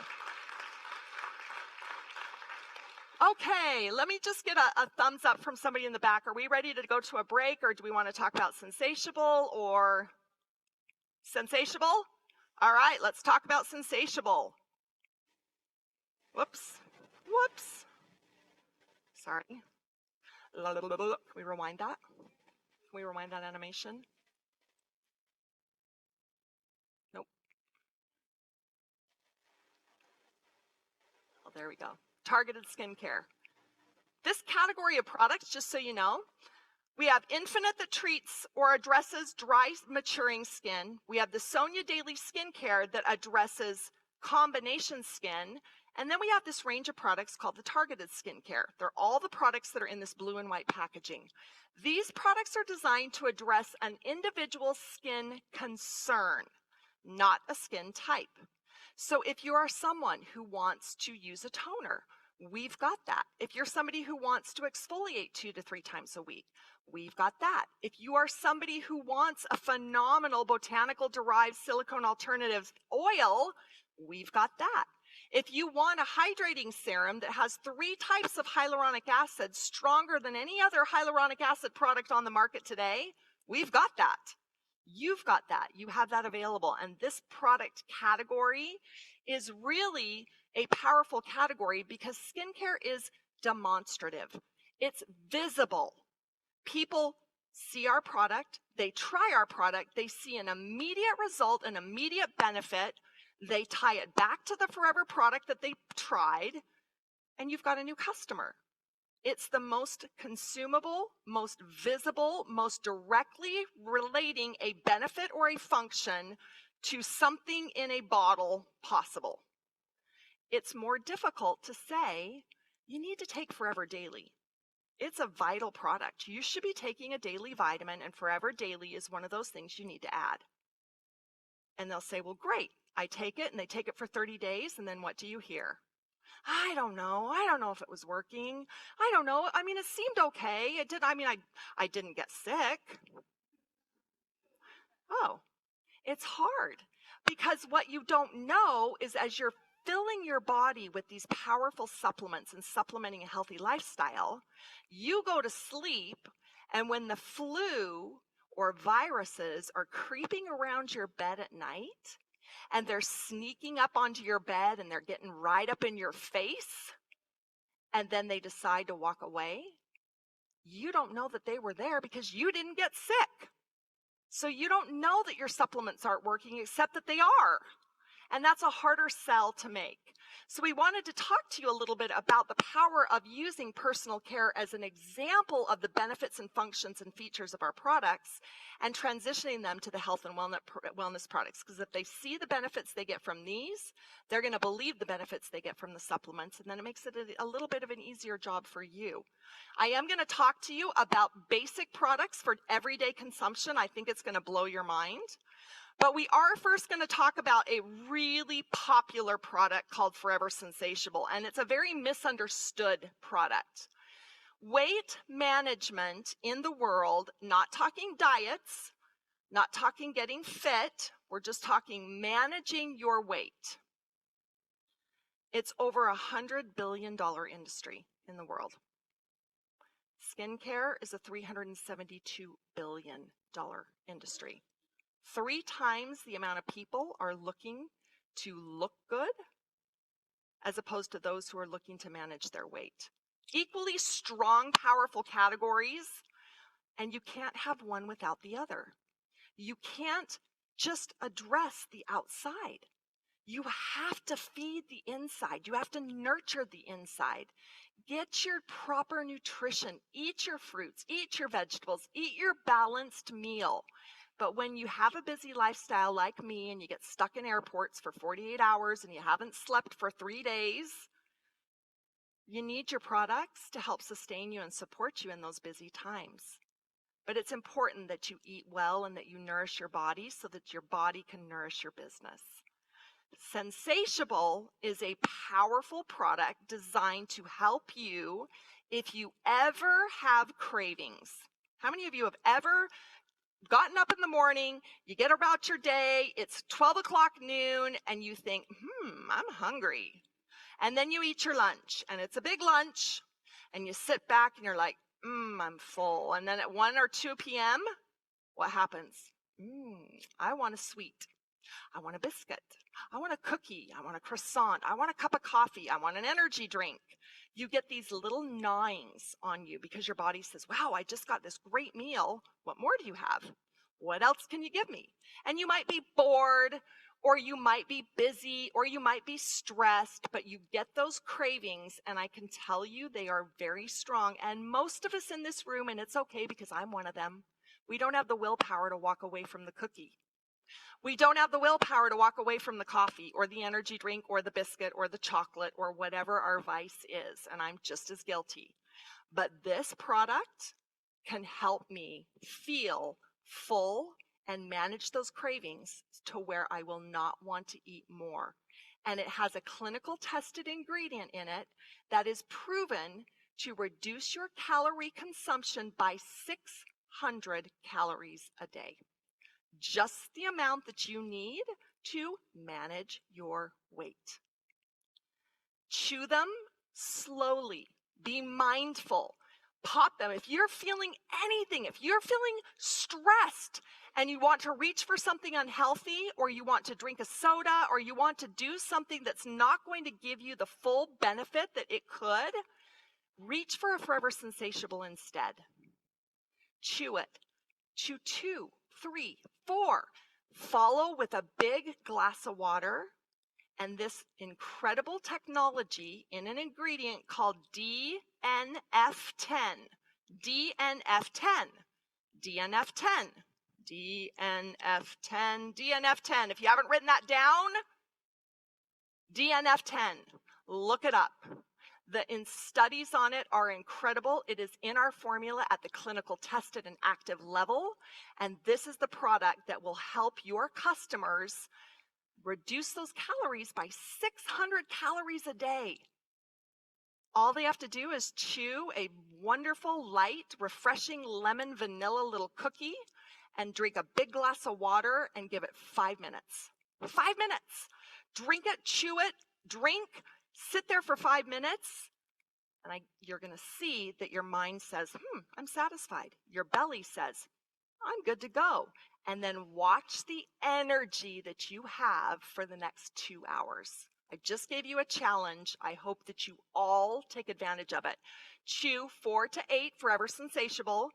Okay, let me just get a thumbs up from somebody in the back. Are we ready to go to a break, or do we want to talk about sensatiable or sensatiable? All right, let's talk about sensatiable. Whoops. Whoops. Sorry. Can we rewind that? Can we rewind that animation? Nope. Oh, there we go. Targeted skincare. This category of products, just so you know, we have Infinite that treats or addresses dry, maturing skin. We have the Sonia Daily Skincare that addresses combination skin. And then we have this range of products called the Targeted Skincare. They're all the products that are in this blue and white packaging. These products are designed to address an individual skin concern, not a skin type. So if you are someone who wants to use a toner, we've got that. If you're somebody who wants to exfoliate 2 to 3 times a week, we've got that. If you are somebody who wants a phenomenal botanical derived silicone alternative oil, we've got that. If you want a hydrating serum that has 3 types of hyaluronic acid, stronger than any other hyaluronic acid product on the market today, we've got that. You've got that. You have that available. And this product category is really a powerful category because skincare is demonstrative. It's visible. People see our product, they try our product, they see an immediate result, an immediate benefit, they tie it back to the Forever product that they tried, and you've got a new customer. It's the most consumable, most visible, most directly relating a benefit or a function to something in a bottle possible. It's more difficult to say, you need to take Forever Daily. It's a vital product. You should be taking a daily vitamin, and Forever Daily is one of those things you need to add. And they'll say, well, great, I take it, and they take it for 30 days, and then what do you hear? I don't know. I don't know if it was working. I don't know. I mean, it seemed okay. It did. I mean, I didn't get sick. Oh, it's hard because what you don't know is as you're filling your body with these powerful supplements and supplementing a healthy lifestyle, you go to sleep And when the flu or viruses are creeping around your bed at night, and they're sneaking up onto your bed and they're getting right up in your face, and then they decide to walk away, you don't know that they were there because you didn't get sick. So you don't know that your supplements aren't working, except that they are. And that's a harder sell to make. So we wanted to talk to you a little bit about the power of using personal care as an example of the benefits and functions and features of our products, and transitioning them to the health and wellness products. Because if they see the benefits they get from these, they're going to believe the benefits they get from the supplements, and then it makes it a little bit of an easier job for you. I am going to talk to you about basic products for everyday consumption. I think it's going to blow your mind. But we are first going to talk about a really popular product called Forever Sensatiable, and it's a very misunderstood product. Weight management in the world, not talking diets, not talking getting fit, we're just talking managing your weight. It's over $100 billion industry in the world. Skincare is a $372 billion industry. 3 times the amount of people are looking to look good as opposed to those who are looking to manage their weight. Equally strong, powerful categories, and you can't have one without the other. You can't just address the outside. You have to feed the inside. You have to nurture the inside. Get your proper nutrition. Eat your fruits. Eat your vegetables. Eat your balanced meal. But when you have a busy lifestyle like me and you get stuck in airports for 48 hours and you haven't slept for 3 days, you need your products to help sustain you and support you in those busy times. But it's important that you eat well and that you nourish your body so that your body can nourish your business. Sensatiable is a powerful product designed to help you if you ever have cravings. How many of you have ever gotten up in the morning, you get about your day, it's 12 o'clock noon, and you think, I'm hungry. And then you eat your lunch, and it's a big lunch, and you sit back and you're like, I'm full. And then at 1 or 2 p.m., what happens? I want a sweet. I want a biscuit. I want a cookie. I want a croissant. I want a cup of coffee. I want an energy drink. You get these little gnawings on you because your body says, wow, I just got this great meal. What more do you have? What else can you give me? And you might be bored, or you might be busy, or you might be stressed, but you get those cravings, and I can tell you they are very strong. And most of us in this room, and it's okay because I'm one of them, we don't have the willpower to walk away from the cookie. We don't have the willpower to walk away from the coffee or the energy drink or the biscuit or the chocolate or whatever our vice is, and I'm just as guilty. But this product can help me feel full and manage those cravings to where I will not want to eat more. And it has a clinical tested ingredient in it that is proven to reduce your calorie consumption by 600 calories a day. Just the amount that you need to manage your weight. Chew them slowly. Be mindful. Pop them. If you're feeling anything, if you're feeling stressed and you want to reach for something unhealthy, or you want to drink a soda, or you want to do something that's not going to give you the full benefit that it could, reach for a Forever Sensatiable instead. Chew it. Chew 2, 3, 4. Follow with a big glass of water and this incredible technology in an ingredient called DNF10. DNF10. DNF10. DNF10. DNF10. If you haven't written that down, DNF10. Look it up. The studies on it are incredible. It is in our formula at the clinical tested and active level. And this is the product that will help your customers reduce those calories by 600 calories a day. All they have to do is chew a wonderful, light, refreshing lemon vanilla little cookie and drink a big glass of water and give it 5 minutes. 5 minutes. Drink it, chew it, drink. Sit there for 5 minutes, And you're going to see that your mind says, I'm satisfied. Your belly says, I'm good to go. And then watch the energy that you have for the next 2 hours. I just gave you a challenge. I hope that you all take advantage of it. Chew 4 to 8 Forever Sensatiable.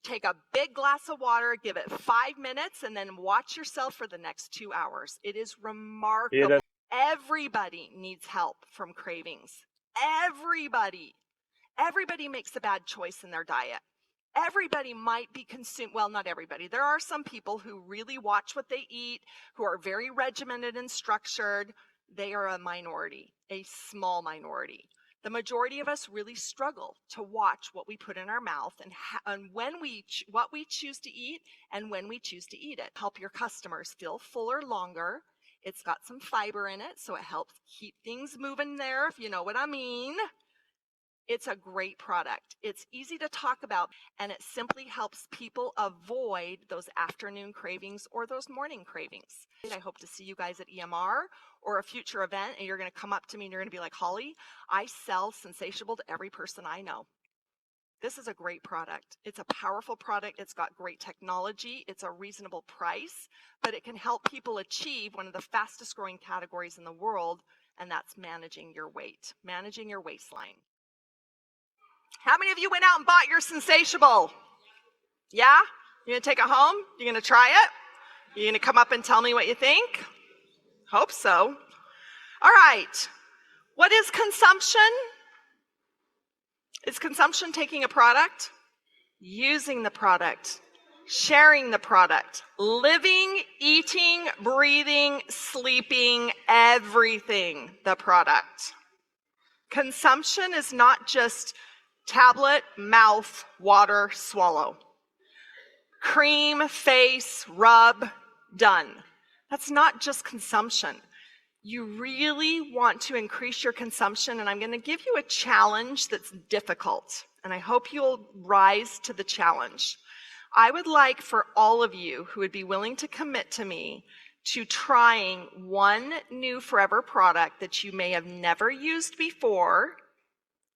Take a big glass of water, give it 5 minutes, and then watch yourself for the next 2 hours. It is remarkable. Everybody needs help from cravings. Everybody. Everybody makes a bad choice in their diet. Everybody might be consumed, well, not everybody. There are some people who really watch what they eat, who are very regimented and structured. They are a minority, a small minority. The majority of us really struggle to watch what we put in our mouth and what we choose to eat and when we choose to eat it. Help your customers feel fuller longer. It's got some fiber in it, so it helps keep things moving there, if you know what I mean. It's a great product. It's easy to talk about, and it simply helps people avoid those afternoon cravings or those morning cravings. I hope to see you guys at EMR or a future event, and you're going to come up to me and you're going to be like, Holly, I sell Sensatiable to every person I know. This is a great product. It's a powerful product. It's got great technology. It's a reasonable price, but it can help people achieve one of the fastest growing categories in the world, and that's managing your weight, managing your waistline. How many of you went out and bought your Sensatiable? Yeah? You gonna take it home? You gonna try it? You gonna come up and tell me what you think? Hope so. All right. What is consumption? Is consumption taking a product? Using the product, sharing the product, living, eating, breathing, sleeping, everything the product. Consumption is not just tablet, mouth, water, swallow. Cream, face, rub, done. That's not just consumption. You really want to increase your consumption, and I'm going to give you a challenge that's difficult, and I hope you'll rise to the challenge. I would like for all of you who would be willing to commit to me to trying one new Forever product that you may have never used before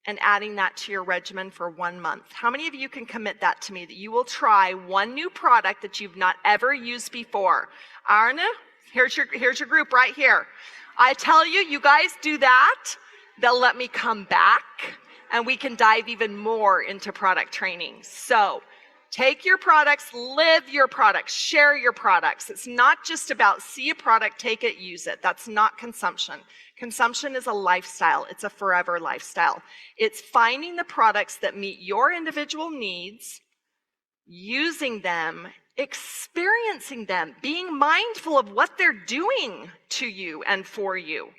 and adding that to your regimen for 1 month. How many of you can commit that to me, that you will try one new product that you've not ever used before? Arne, here's your group right here. I tell you, you guys do that, they'll let me come back and we can dive even more into product training. So take your products, live your products, share your products. It's not just about see a product, take it, use it. That's not consumption. Consumption is a lifestyle. It's a forever lifestyle. It's finding the products that meet your individual needs, using them, experiencing them, being mindful of what they're doing to you and for you.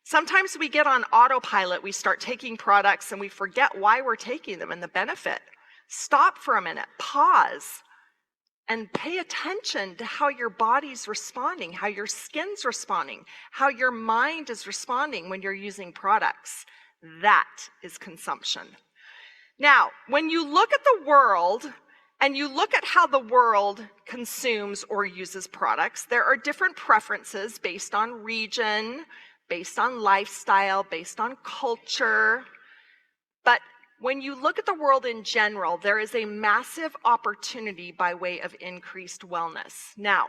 Sometimes we get on autopilot. We start taking products and we forget why we're taking them and the benefit. Stop for a minute, pause, and pay attention to how your body's responding, how your skin's responding, how your mind is responding when you're using products. That is consumption. Now, when you look at the world and you look at how the world consumes or uses products, there are different preferences based on region, based on lifestyle, based on culture. But when you look at the world in general, there is a massive opportunity by way of increased wellness. Now,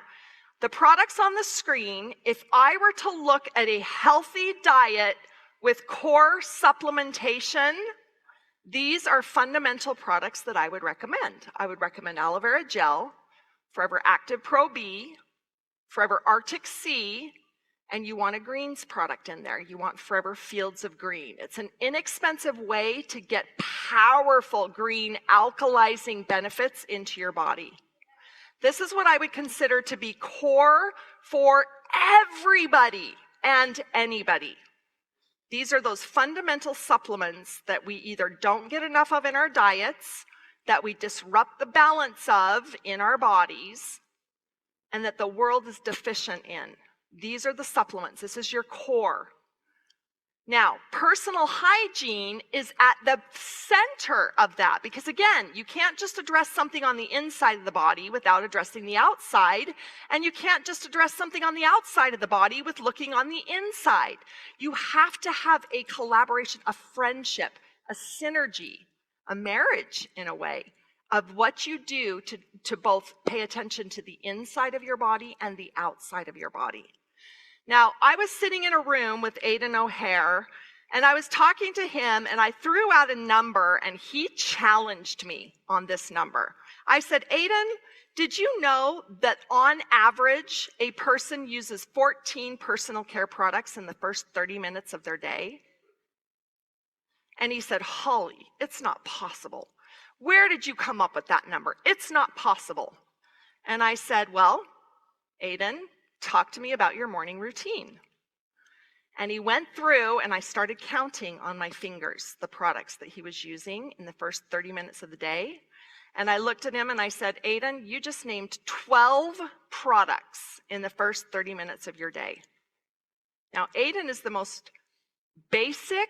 the products on the screen, if I were to look at a healthy diet with core supplementation, these are fundamental products that I would recommend. I would recommend aloe vera gel, Forever Active Pro B, Forever Arctic Sea, and you want a greens product in there. You want Forever Fields of Green. It's an inexpensive way to get powerful green alkalizing benefits into your body. This is what I would consider to be core for everybody and anybody. These are those fundamental supplements that we either don't get enough of in our diets, that we disrupt the balance of in our bodies, and that the world is deficient in. These are the supplements. This is your core. Now, personal hygiene is at the center of that because, again, you can't just address something on the inside of the body without addressing the outside, and you can't just address something on the outside of the body with looking on the inside. You have to have a collaboration, a friendship. a synergy, a marriage in a way, of what you do to both pay attention to the inside of your body and the outside of your body. Now, I was sitting in a room with Aiden O'Hare, and I was talking to him, and I threw out a number, and he challenged me on this number. I said, Aiden, did you know that on average, a person uses 14 personal care products in the first 30 minutes of their day? And he said, Holly, it's not possible. Where did you come up with that number? It's not possible. And I said, well, Aiden, talk to me about your morning routine. And he went through, and I started counting on my fingers the products that he was using in the first 30 minutes of the day. And I looked at him and I said, Aiden, you just named 12 products in the first 30 minutes of your day. Now, Aiden is the most basic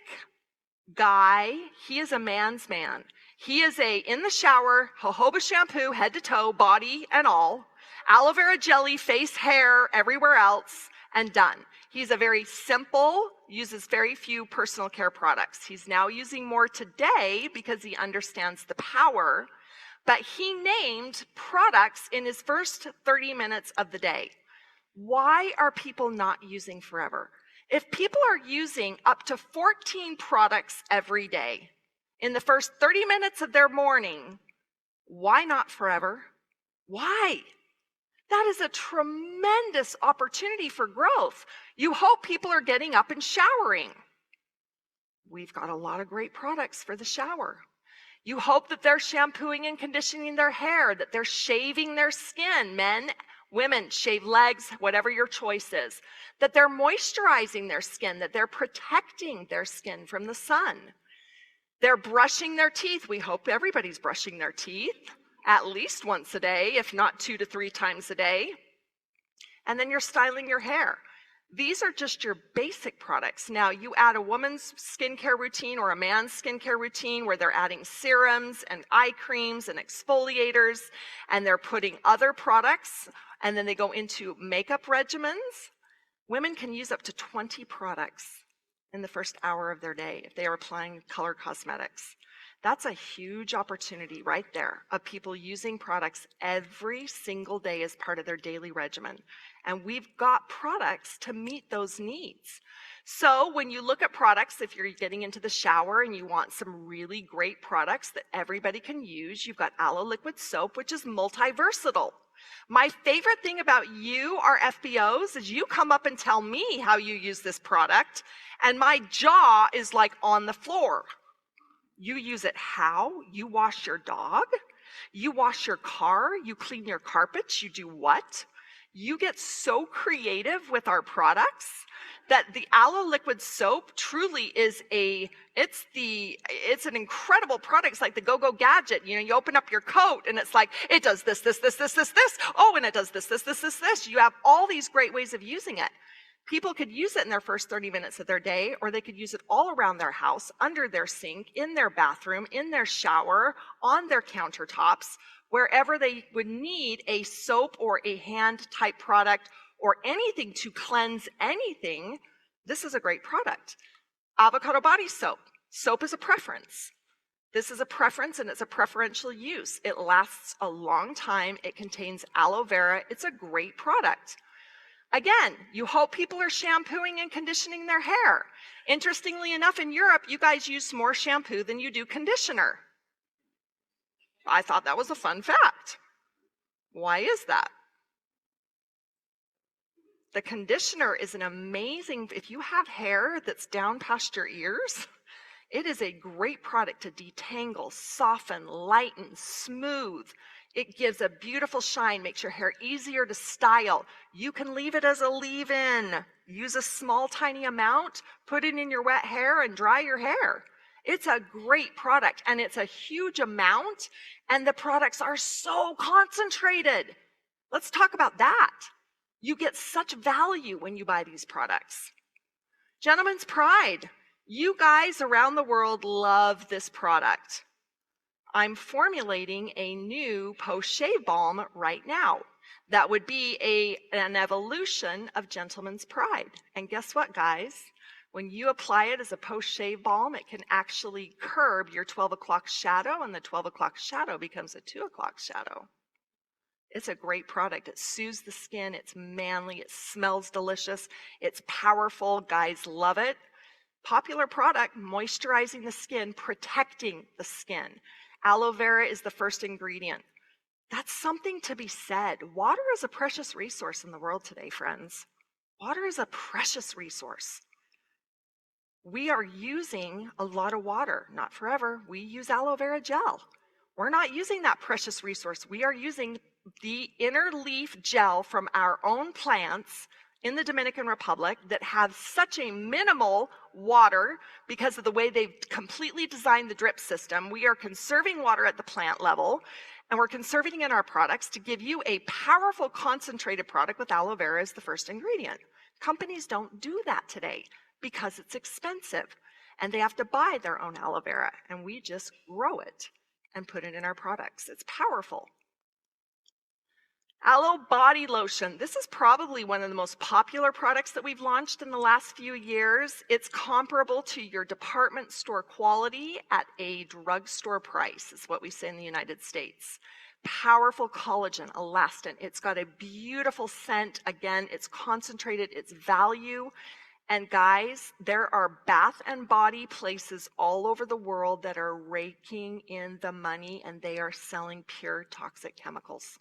guy. He is a man's man. He is in the shower, jojoba shampoo, head to toe, body and all, aloe vera jelly, face, hair, everywhere else, and done. He's a very simple, uses very few personal care products. He's now using more today because he understands the power, but he named products in his first 30 minutes of the day. Why are people not using Forever? If people are using up to 14 products every day in the first 30 minutes of their morning, why not Forever? Why? That is a tremendous opportunity for growth. You hope people are getting up and showering. We've got a lot of great products for the shower. You hope that they're shampooing and conditioning their hair, that they're shaving their skin. Men, women, shave legs, whatever your choice is. That they're moisturizing their skin, that they're protecting their skin from the sun. They're brushing their teeth. We hope everybody's brushing their teeth at least once a day, if not 2 to 3 times a day. And then you're styling your hair. These are just your basic products. Now, you add a woman's skincare routine or a man's skincare routine where they're adding serums and eye creams and exfoliators, and they're putting other products, and then they go into makeup regimens. Women can use up to 20 products in the first hour of their day if they are applying color cosmetics. That's a huge opportunity right there of people using products every single day as part of their daily regimen. And we've got products to meet those needs. So when you look at products, if you're getting into the shower and you want some really great products that everybody can use, you've got Aloe Liquid Soap, which is multi-versatile. My favorite thing about you, our FBOs, is you come up and tell me how you use this product, and my jaw is like on the floor. You use it how? You wash your dog? You wash your car? You clean your carpets? You do what? You get so creative with our products that the Aloe Liquid Soap truly is it's an incredible product. It's like the go-go gadget. You know, you open up your coat and it's like, it does this, this, this, this, this, this. Oh, and it does this, this, this, this, this. You have all these great ways of using it. People could use it in their first 30 minutes of their day, or they could use it all around their house, under their sink, in their bathroom, in their shower, on their countertops, wherever they would need a soap or a hand type product or anything to cleanse anything. This is a great product. Avocado body soap. Soap is a preference. This is a preference, and it's a preferential use. It lasts a long time. It contains aloe vera. It's a great product. Again, you hope people are shampooing and conditioning their hair. Interestingly enough, in Europe, you guys use more shampoo than you do conditioner. I thought that was a fun fact. Why is that? The conditioner is an amazing, if you have hair that's down past your ears, it is a great product to detangle, soften, lighten, smooth. It gives a beautiful shine, makes your hair easier to style. You can leave it as a leave-in. Use a small, tiny amount, put it in your wet hair, and dry your hair. It's a great product, and it's a huge amount, and the products are so concentrated. Let's talk about that. You get such value when you buy these products. Gentleman's Pride. You guys around the world love this product. I'm formulating a new post-shave balm right now. That would be an evolution of Gentleman's Pride. And guess what, guys? When you apply it as a post-shave balm, it can actually curb your 12 o'clock shadow, and the 12 o'clock shadow becomes a 2 o'clock shadow. It's a great product. It soothes the skin. It's manly. It smells delicious. It's powerful. Guys love it. Popular product, moisturizing the skin, protecting the skin. Aloe vera is the first ingredient. That's something to be said. Water is a precious resource in the world today, friends. Water is a precious resource. We are using a lot of water, not forever. We use aloe vera gel. We're not using that precious resource. We are using the inner leaf gel from our own plants in the Dominican Republic that have such a minimal water because of the way they've completely designed the drip system. We are conserving water at the plant level, and we're conserving it in our products to give you a powerful concentrated product with aloe vera as the first ingredient. Companies don't do that today because it's expensive and they have to buy their own aloe vera, and we just grow it and put it in our products. It's powerful. Aloe body lotion. This is probably one of the most popular products that we've launched in the last few years. It's comparable to your department store quality at a drugstore price, is what we say in the United States. Powerful collagen, elastin. It's got a beautiful scent. Again, it's concentrated, it's value. And guys, there are bath and body places all over the world that are raking in the money, and they are selling pure toxic chemicals.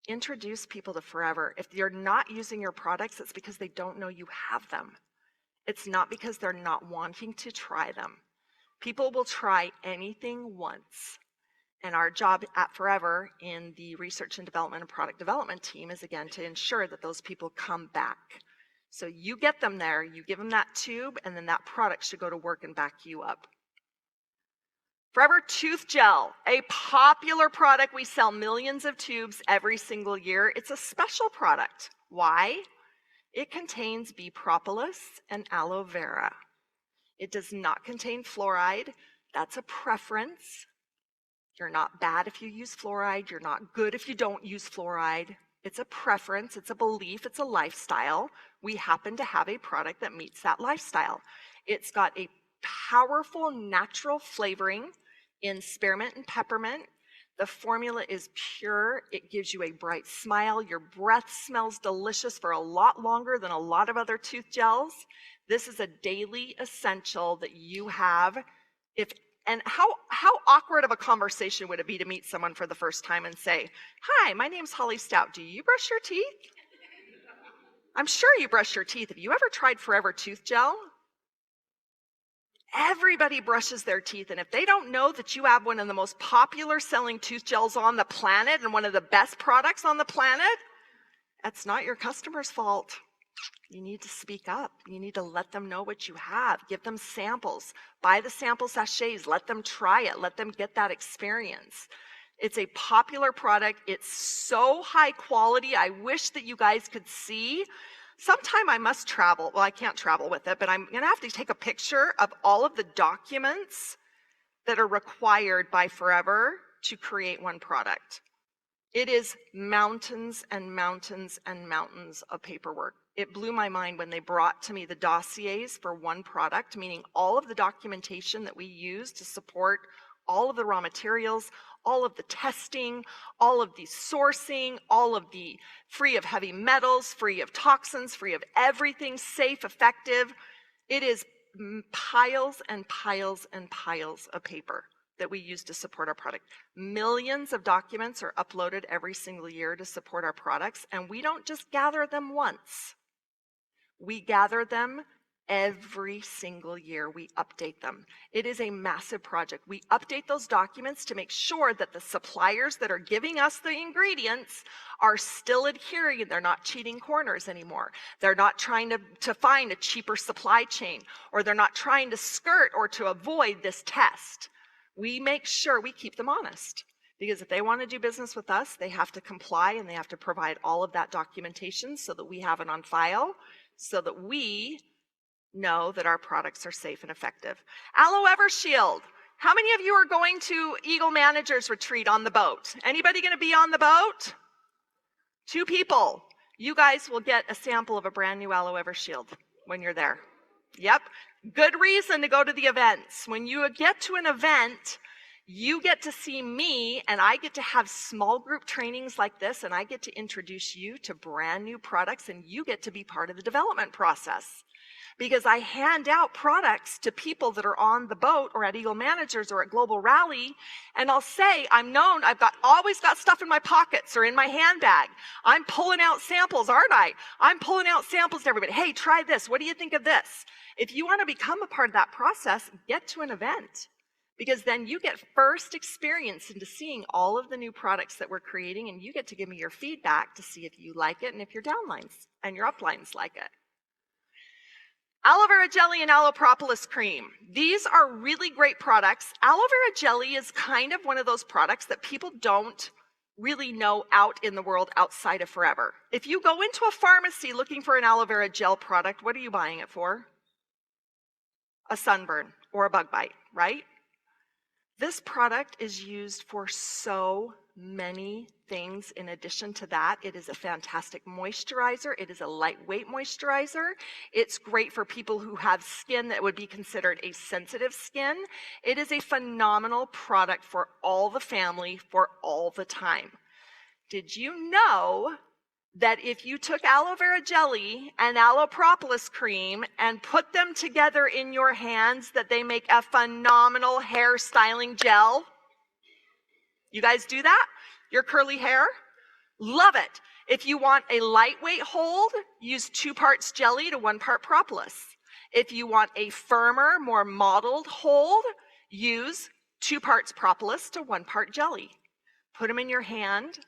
Introduce people to Forever. If you're not using your products, it's because they don't know you have them. It's not because they're not wanting to try them. People will try anything once. And our job at Forever in the research and development and product development team is, again, to ensure that those people come back. So you get them there, you give them that tube, and then that product should go to work and back you up. Forever Tooth Gel, a popular product. We sell millions of tubes every single year. It's a special product. Why? It contains bee propolis and aloe vera. It does not contain fluoride. That's a preference. You're not bad if you use fluoride. You're not good if you don't use fluoride. It's a preference. It's a belief. It's a lifestyle. We happen to have a product that meets that lifestyle. It's got a powerful natural flavoring in spearmint and peppermint. The formula is pure. It gives you a bright smile. Your breath smells delicious for a lot longer than a lot of other tooth gels. This is a daily essential that you have. And how awkward of a conversation would it be to meet someone for the first time and say, "Hi, my name's Holly Stout. Do you brush your teeth?" I'm sure you brush your teeth. Have you ever tried Forever Tooth Gel? Everybody brushes their teeth, and if they don't know that you have one of the most popular selling tooth gels on the planet and one of the best products on the planet, that's not your customer's fault. You need to speak up. You need to let them know what you have. Give them samples. Buy the sample sachets. Let them try it. Let them get that experience. It's a popular product. It's so high quality. I wish that you guys could see. Sometime I must travel. Well, I can't travel with it, but I'm going to have to take a picture of all of the documents that are required by Forever to create one product. It is mountains and mountains and mountains of paperwork. It blew my mind when they brought to me the dossiers for one product, meaning all of the documentation that we use to support all of the raw materials, all of the testing, all of the sourcing, all of the free of heavy metals, free of toxins, free of everything, safe, effective. It is piles and piles and piles of paper that we use to support our product. Millions of documents are uploaded every single year to support our products, and we don't just gather them once. We gather them every single year. We update them. It is a massive project. We update those documents to make sure that the suppliers that are giving us the ingredients are still adhering and they're not cheating corners anymore. They're not trying to find a cheaper supply chain, or they're not trying to skirt or to avoid this test. We make sure we keep them honest, because if they want to do business with us, they have to comply and they have to provide all of that documentation so that we have it on file, so that we know that our products are safe and effective. Aloe Ever Shield. How many of you are going to Eagle Managers Retreat on the boat? Anybody going to be on the boat? 2 people. You guys will get a sample of a brand new Aloe Ever Shield. when you're there. Yep, good reason to go to the events. When you get to an event, you get to see me, and I get to have small group trainings like this, and I get to introduce you to brand new products, and you get to be part of the development process. Because I hand out products to people that are on the boat or at Eagle Managers or at Global Rally, and I'll say, I'm known, always got stuff in my pockets or in my handbag. I'm pulling out samples, aren't I? I'm pulling out samples to everybody. Hey, try this. What do you think of this? If you want to become a part of that process, get to an event. Because then you get first experience into seeing all of the new products that we're creating, and you get to give me your feedback to see if you like it and if your downlines and your uplines like it. Aloe vera jelly and aloe propolis cream. These are really great products. Aloe vera jelly is kind of one of those products that people don't really know out in the world outside of Forever. If you go into a pharmacy looking for an aloe vera gel product, what are you buying it for? A sunburn or a bug bite, right? This product is used for so many things in addition to that. It is a fantastic moisturizer. It is a lightweight moisturizer. It's great for people who have skin that would be considered a sensitive skin. It is a phenomenal product for all the family for all the time. Did you know that if you took aloe vera jelly and aloe propolis cream and put them together in your hands, that they make a phenomenal hair styling gel? You guys do that? Your curly hair? Love it. If you want a lightweight hold, use 2 parts jelly to 1 part propolis. If you want a firmer, more modeled hold, use 2 parts propolis to 1 part jelly. Put them in your hand,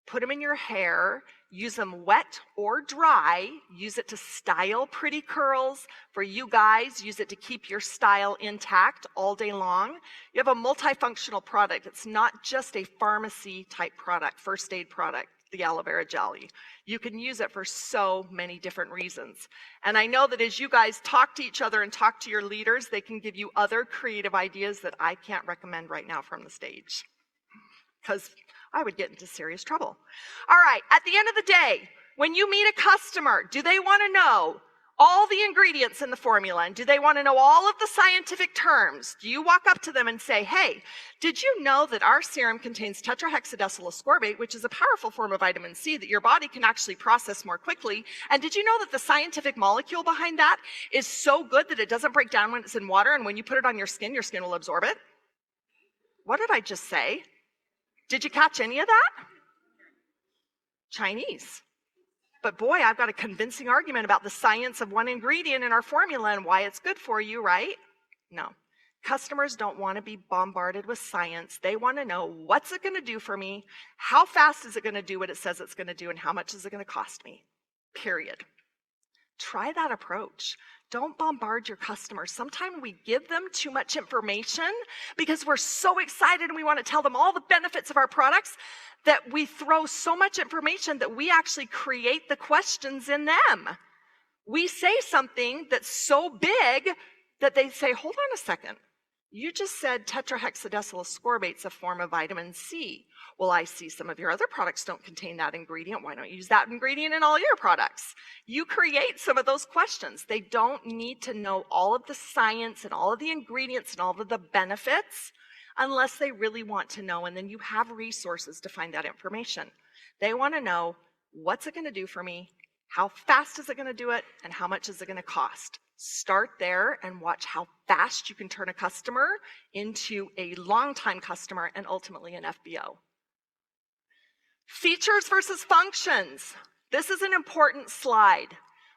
put them in your hair, use them wet or dry, use it to style pretty curls. For you guys, use it to keep your style intact all day long. You have a multifunctional product. It's not just a pharmacy type product, first aid product, the aloe vera jelly. You can use it for so many different reasons. And I know that as you guys talk to each other and talk to your leaders, they can give you other creative ideas that I can't recommend right now from the stage, because I would get into serious trouble. All right, at the end of the day, when you meet a customer, do they want to know all the ingredients in the formula? And do they want to know all of the scientific terms? Do you walk up to them and say, hey, did you know that our serum contains tetrahexadecyl ascorbate, which is a powerful form of vitamin C that your body can actually process more quickly? And did you know that the scientific molecule behind that is so good that it doesn't break down when it's in water, and when you put it on your skin will absorb it? What did I just say? Did you catch any of that? Chinese. But boy, I've got a convincing argument about the science of one ingredient in our formula and why it's good for you, right? No. Customers don't want to be bombarded with science. They want to know, what's it going to do for me? How fast is it going to do what it says it's going to do? And how much is it going to cost me? Period. Try that approach. Don't bombard your customers. Sometimes we give them too much information because we're so excited and we want to tell them all the benefits of our products that we throw so much information that we actually create the questions in them. We say something that's so big that they say, hold on a second. You just said tetrahexadecyl ascorbate's a form of vitamin C. Well, I see some of your other products don't contain that ingredient. Why don't you use that ingredient in all your products? You create some of those questions. They don't need to know all of the science and all of the ingredients and all of the benefits unless they really want to know, and then you have resources to find that information. They want to know, what's it going to do for me? How fast is it going to do it? And how much is it going to cost? Start there and watch how fast you can turn a customer into a longtime customer and ultimately an FBO. Features versus functions. This is an important slide.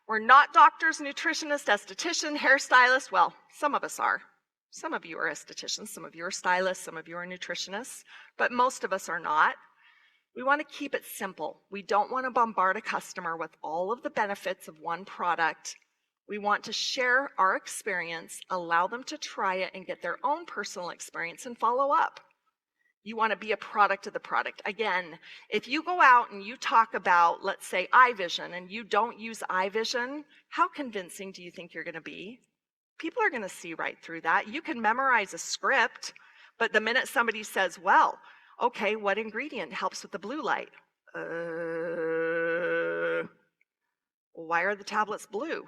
We're not doctors, nutritionists, estheticians, hairstylists. Well, some of us are. Some of you are estheticians, some of you are stylists, some of you are nutritionists, but most of us are not. We want to keep it simple. We don't want to bombard a customer with all of the benefits of one product. We want to share our experience, allow them to try it and get their own personal experience and follow up. You want to be a product of the product. Again, if you go out and you talk about, let's say, eye vision, and you don't use eye vision, how convincing do you think you're going to be? People are going to see right through that. You can memorize a script, but the minute somebody says, well, okay, what ingredient helps with the blue light? Well, why are the tablets blue?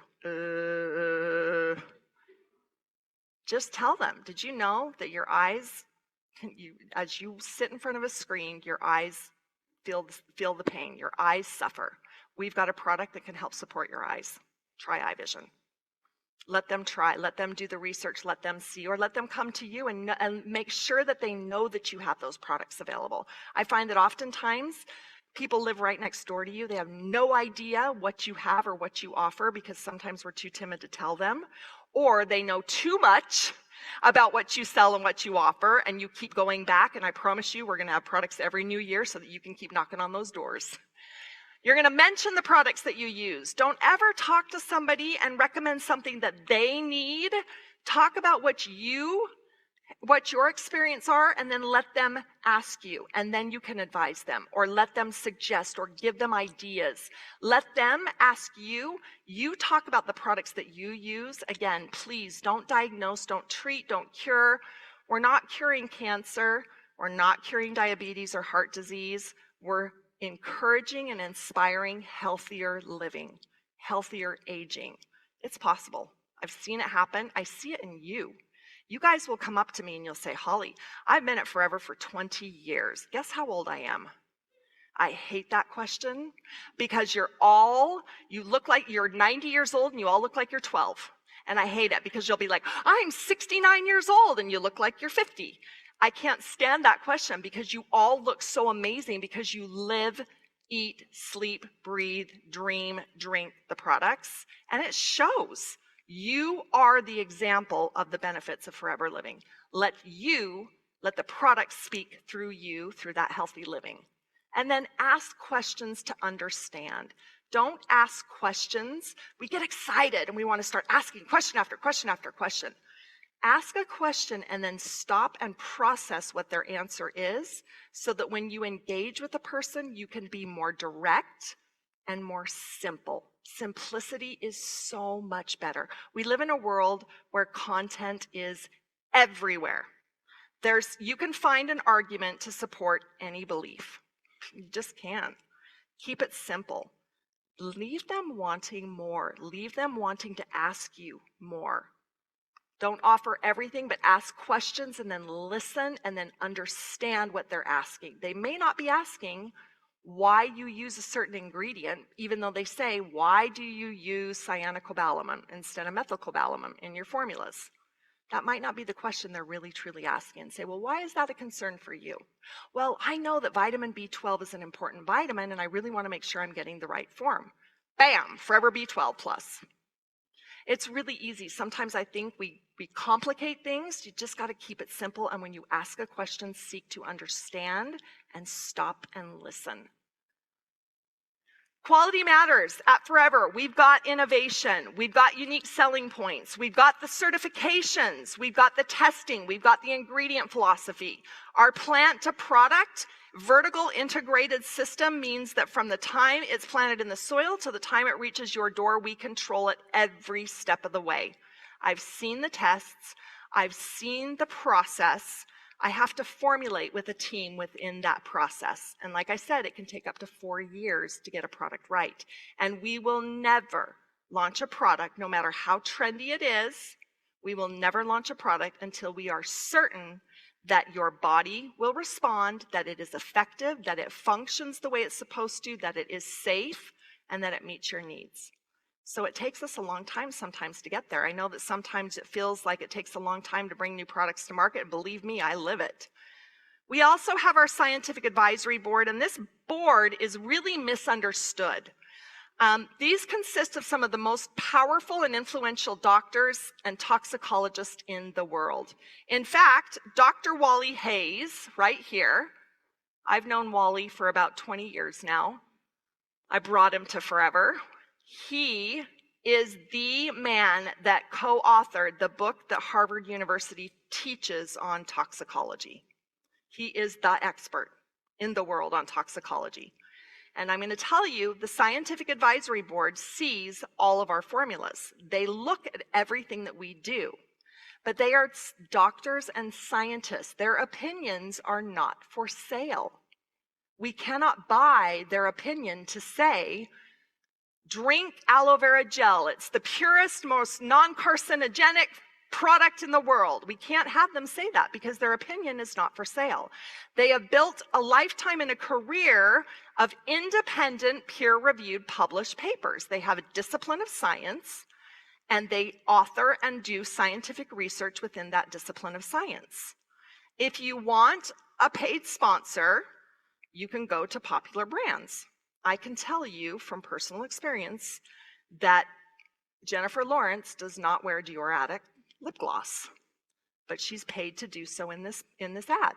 Just tell them. Did you know that your eyes, as you sit in front of a screen, your eyes feel the pain. Your eyes suffer. We've got a product that can help support your eyes. Try eye vision. Let them try. Let them do the research. Let them see, or let them come to you and make sure that they know that you have those products available. I find that oftentimes people live right next door to you. They have no idea what you have or what you offer because sometimes we're too timid to tell them, or they know too much about what you sell and what you offer, and you keep going back, and I promise you we're going to have products every new year so that you can keep knocking on those doors. You're going to mention the products that you use. Don't ever talk to somebody and recommend something that they need. Talk about what your experience are, and then let them ask you, and then you can advise them, or let them suggest, or give them ideas. Let them ask you. You talk about the products that you use. Again, please don't diagnose, don't treat, don't cure. We're not curing cancer. We're not curing diabetes or heart disease. We're encouraging and inspiring healthier living, healthier aging. It's possible. I've seen it happen. I see it in you. You guys will come up to me and you'll say, Holly, I've been at Forever for 20 years. Guess how old I am? I hate that question because you look like you're 90 years old and you all look like you're 12. And I hate it because you'll be like, I'm 69 years old and you look like you're 50. I can't stand that question because you all look so amazing because you live, eat, sleep, breathe, dream, drink the products, and it shows. You are the example of the benefits of forever living. Let the product speak through you, through that healthy living. And then ask questions to understand. Don't ask questions. We get excited and we want to start asking question after question after question. Ask a question and then stop and process what their answer is so that when you engage with a person, you can be more direct and more simple. Simplicity is so much better. We live in a world where content is everywhere. You can find an argument to support any belief. You just can. Keep it simple. Leave them wanting more. Leave them wanting to ask you more. Don't offer everything, but ask questions and then listen and then understand what they're asking. They may not be asking why you use a certain ingredient, even though they say, why do you use cyanocobalamin instead of methylcobalamin in your formulas? That might not be the question they're really truly asking. And say, well, why is that a concern for you? Well, I know that vitamin B12 is an important vitamin and I really want to make sure I'm getting the right form. Bam, Forever B12 plus. It's really easy. Sometimes I think we complicate things. You just got to keep it simple. And when you ask a question, seek to understand and stop and listen. Quality matters at Forever. We've got innovation. We've got unique selling points. We've got the certifications. We've got the testing. We've got the ingredient philosophy. Our plant to product vertical integrated system means that from the time it's planted in the soil to the time it reaches your door, we control it every step of the way. I've seen the tests. I've seen the process. I have to formulate with a team within that process. And like I said, it can take up to 4 years to get a product right. And we will never launch a product, no matter how trendy it is, we will never launch a product until we are certain that your body will respond, that it is effective, that it functions the way it's supposed to, that it is safe, and that it meets your needs. So it takes us a long time sometimes to get there. I know that sometimes it feels like it takes a long time to bring new products to market, and believe me, I live it. We also have our scientific advisory board, and this board is really misunderstood. These consist of some of the most powerful and influential doctors and toxicologists in the world. In fact, Dr. Wally Hayes, right here, I've known Wally for about 20 years now. I brought him to Forever. He is the man that co-authored the book that Harvard University teaches on toxicology. He is the expert in the world on toxicology. And I'm going to tell you, the Scientific Advisory Board sees all of our formulas. They look at everything that we do. But they are doctors and scientists. Their opinions are not for sale. We cannot buy their opinion to say Drink aloe vera gel. It's the purest, most non-carcinogenic product in the world. We can't have them say that because their opinion is not for sale. They have built a lifetime and a career of independent, peer-reviewed, published papers. They have a discipline of science, and they author and do scientific research within that discipline of science. If you want a paid sponsor, you can go to popular brands. I can tell you from personal experience that Jennifer Lawrence does not wear Dior Addict lip gloss, but she's paid to do so in this ad.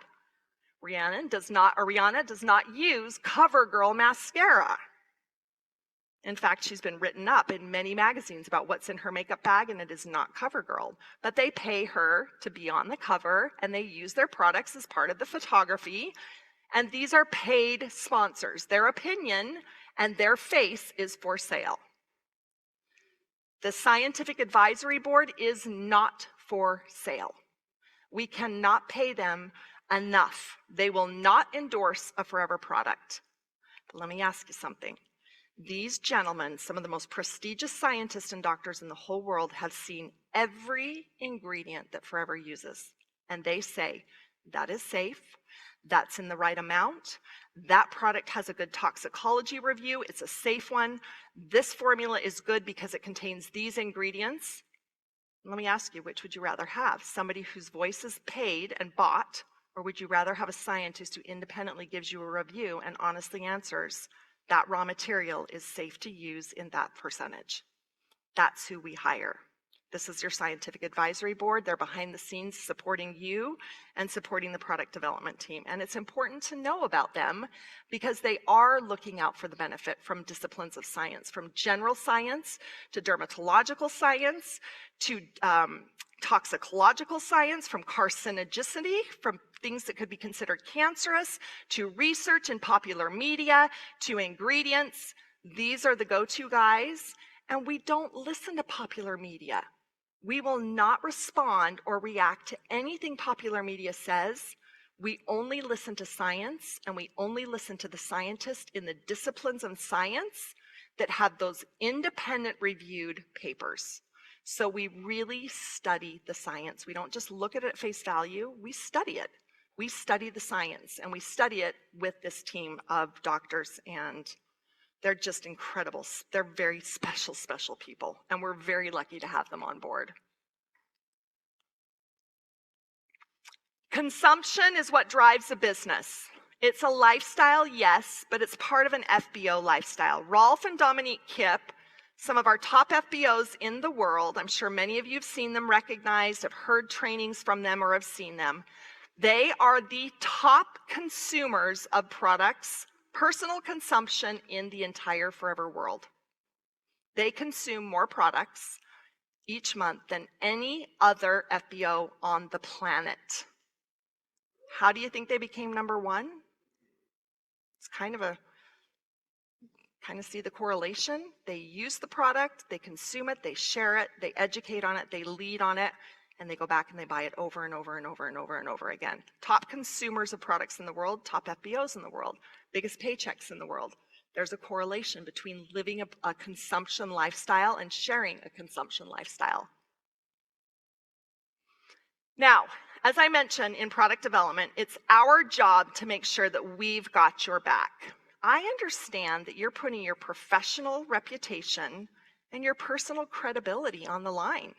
Rihanna does not use CoverGirl mascara. In fact, she's been written up in many magazines about what's in her makeup bag, and it is not CoverGirl. But they pay her to be on the cover, and they use their products as part of the photography. And these are paid sponsors. Their opinion and their face is for sale. The Scientific Advisory Board is not for sale. We cannot pay them enough. They will not endorse a Forever product. But let me ask you something. These gentlemen, some of the most prestigious scientists and doctors in the whole world, have seen every ingredient that Forever uses. And they say, that is safe, that's in the right amount, that product has a good toxicology review, it's a safe one, this formula is good because it contains these ingredients. Let me ask you, which would you rather have? Somebody whose voice is paid and bought, or would you rather have a scientist who independently gives you a review and honestly answers that raw material is safe to use in that percentage? That's who we hire. This is your Scientific Advisory Board. They're behind the scenes supporting you and supporting the product development team. And it's important to know about them because they are looking out for the benefit from disciplines of science, from general science to dermatological science to toxicological science, from carcinogenicity, from things that could be considered cancerous, to research in popular media, to ingredients. These are the go-to guys, and we don't listen to popular media. We will not respond or react to anything popular media says. We only listen to science, and we only listen to the scientists in the disciplines of science that have those independent reviewed papers. So we really study the science. We don't just look at it at face value, we study it. We study the science, and we study it with this team of doctors, and they're just incredible. They're very special, special people, and we're very lucky to have them on board. Consumption is what drives a business. It's a lifestyle, yes, but it's part of an FBO lifestyle. Rolf and Dominique Kipp, some of our top FBOs in the world, I'm sure many of you have seen them recognized, have heard trainings from them, or have seen them. They are the top consumers of products, personal consumption in the entire Forever world. They consume more products each month than any other FBO on the planet. How do you think they became number one? It's kind of see the correlation. They use the product, they consume it, they share it, they educate on it, they lead on it, and they go back and they buy it over and over and over and over and over again. Top consumers of products in the world, top FBOs in the world, biggest paychecks in the world. There's a correlation between living a consumption lifestyle and sharing a consumption lifestyle. Now, as I mentioned in product development, it's our job to make sure that we've got your back. I understand that you're putting your professional reputation and your personal credibility on the line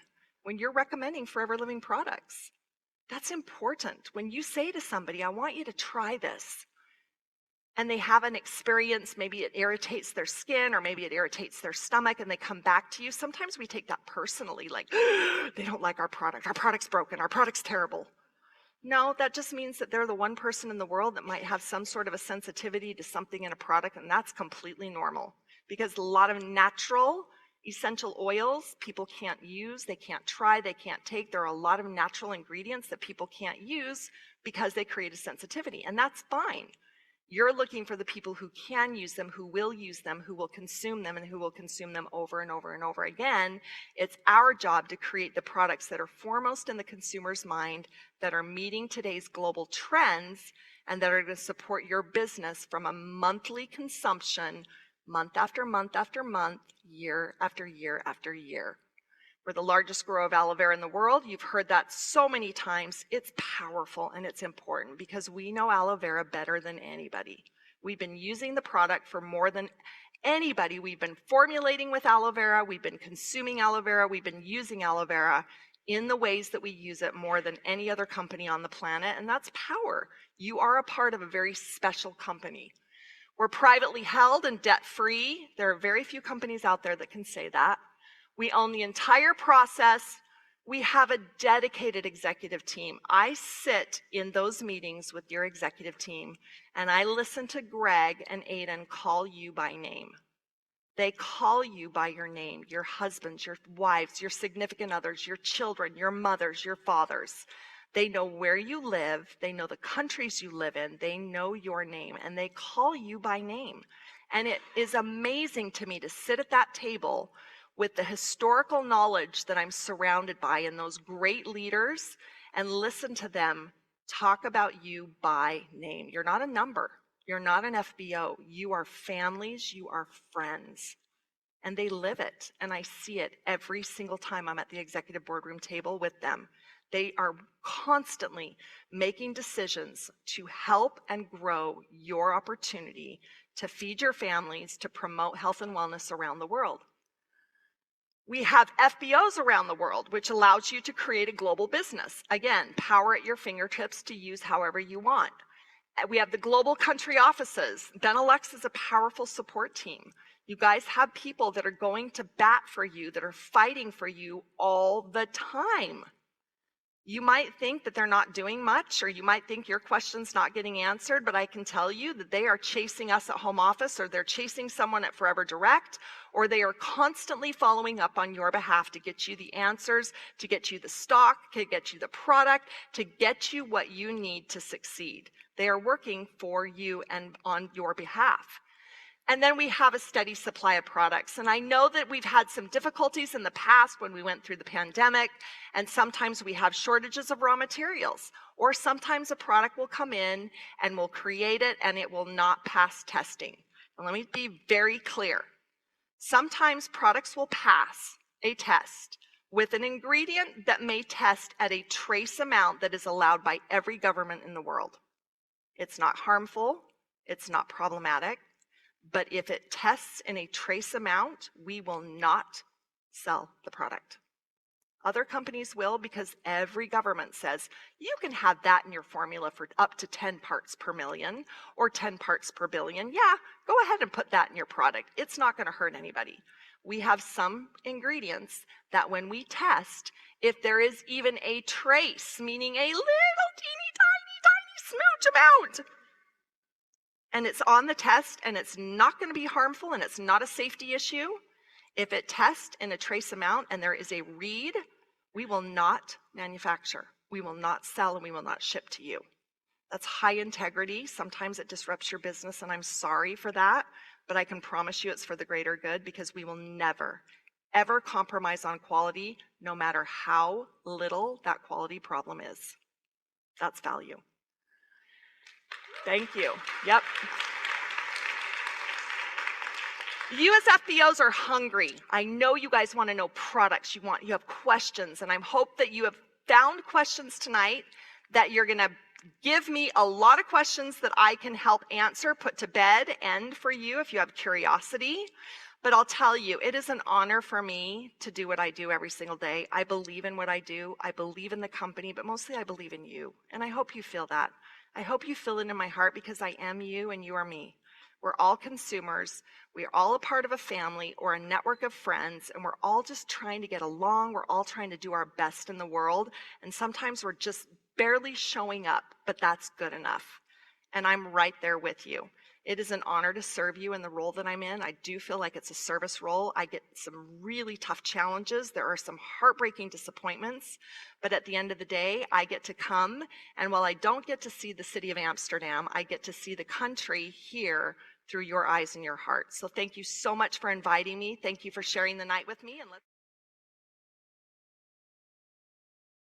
when you're recommending Forever Living products. That's important. When you say to somebody, I want you to try this, and they have an experience, maybe it irritates their skin or maybe it irritates their stomach, and they come back to you, sometimes we take that personally, like, they don't like our product's broken, our product's terrible. No, that just means that they're the one person in the world that might have some sort of a sensitivity to something in a product, and that's completely normal. Because a lot of natural essential oils people can't use, they can't try, they can't take. There are a lot of natural ingredients that people can't use because they create a sensitivity, and that's fine. You're looking for the people who can use them, who will use them, who will consume them, and who will consume them over and over and over again. It's our job to create the products that are foremost in the consumer's mind, that are meeting today's global trends, and that are going to support your business from a monthly consumption month after month after month, year after year after year. We're the largest grower of aloe vera in the world. You've heard that so many times. It's powerful and it's important because we know aloe vera better than anybody. We've been using the product for more than anybody. We've been formulating with aloe vera. We've been consuming aloe vera. We've been using aloe vera in the ways that we use it more than any other company on the planet, and that's power. You are a part of a very special company. We're privately held and debt-free. There are very few companies out there that can say that. We own the entire process. We have a dedicated executive team. I sit in those meetings with your executive team, and I listen to Greg and Aiden call you by name. They call you by your name, your husbands, your wives, your significant others, your children, your mothers, your fathers. They know where you live. They know the countries you live in. They know your name, and they call you by name. And it is amazing to me to sit at that table with the historical knowledge that I'm surrounded by and those great leaders and listen to them talk about you by name. You're not a number. You're not an FBO. You are families. You are friends. And they live it. And I see it every single time I'm at the executive boardroom table with them. They are constantly making decisions to help and grow your opportunity to feed your families, to promote health and wellness around the world. We have FBOs around the world, which allows you to create a global business. Again, power at your fingertips to use however you want. We have the global country offices. Benelux is a powerful support team. You guys have people that are going to bat for you, that are fighting for you all the time. You might think that they're not doing much, or you might think your question's not getting answered, but I can tell you that they are chasing us at home office, or they're chasing someone at Forever Direct, or they are constantly following up on your behalf to get you the answers, to get you the stock, to get you the product, to get you what you need to succeed. They are working for you and on your behalf. And then we have a steady supply of products. And I know that we've had some difficulties in the past when we went through the pandemic, and sometimes we have shortages of raw materials, or sometimes a product will come in and we'll create it and it will not pass testing. And let me be very clear. Sometimes products will pass a test with an ingredient that may test at a trace amount that is allowed by every government in the world. It's not harmful, it's not problematic, but if it tests in a trace amount, we will not sell the product. Other companies will, because every government says, you can have that in your formula for up to 10 parts per million or 10 parts per billion. Yeah, go ahead and put that in your product. It's not going to hurt anybody. We have some ingredients that when we test, if there is even a trace, meaning a little teeny tiny smooch amount, and it's on the test and it's not going to be harmful and it's not a safety issue, if it tests in a trace amount and there is a read, we will not manufacture, we will not sell, and we will not ship to you. That's high integrity. Sometimes it disrupts your business, and I'm sorry for that, but I can promise you it's for the greater good, because we will never, ever compromise on quality, no matter how little that quality problem is. That's value. Thank you. Yep. You as FBOs are hungry. I know you guys want to know products. You have questions, and I hope that you have found questions tonight that you're going to give me a lot of questions that I can help answer, put to bed, end for you if you have curiosity. But I'll tell you, it is an honor for me to do what I do every single day. I believe in what I do. I believe in the company, but mostly I believe in you. And I hope you feel that. I hope you feel it in my heart, because I am you and you are me. We're all consumers. We are all a part of a family or a network of friends, and we're all just trying to get along. We're all trying to do our best in the world. And sometimes we're just barely showing up, but that's good enough. And I'm right there with you. It is an honor to serve you in the role that I'm in. I do feel like it's a service role. I get some really tough challenges. There are some heartbreaking disappointments, but at the end of the day, I get to come, and while I don't get to see the city of Amsterdam, I get to see the country here through your eyes and your heart. So thank you so much for inviting me. Thank you for sharing the night with me. And let's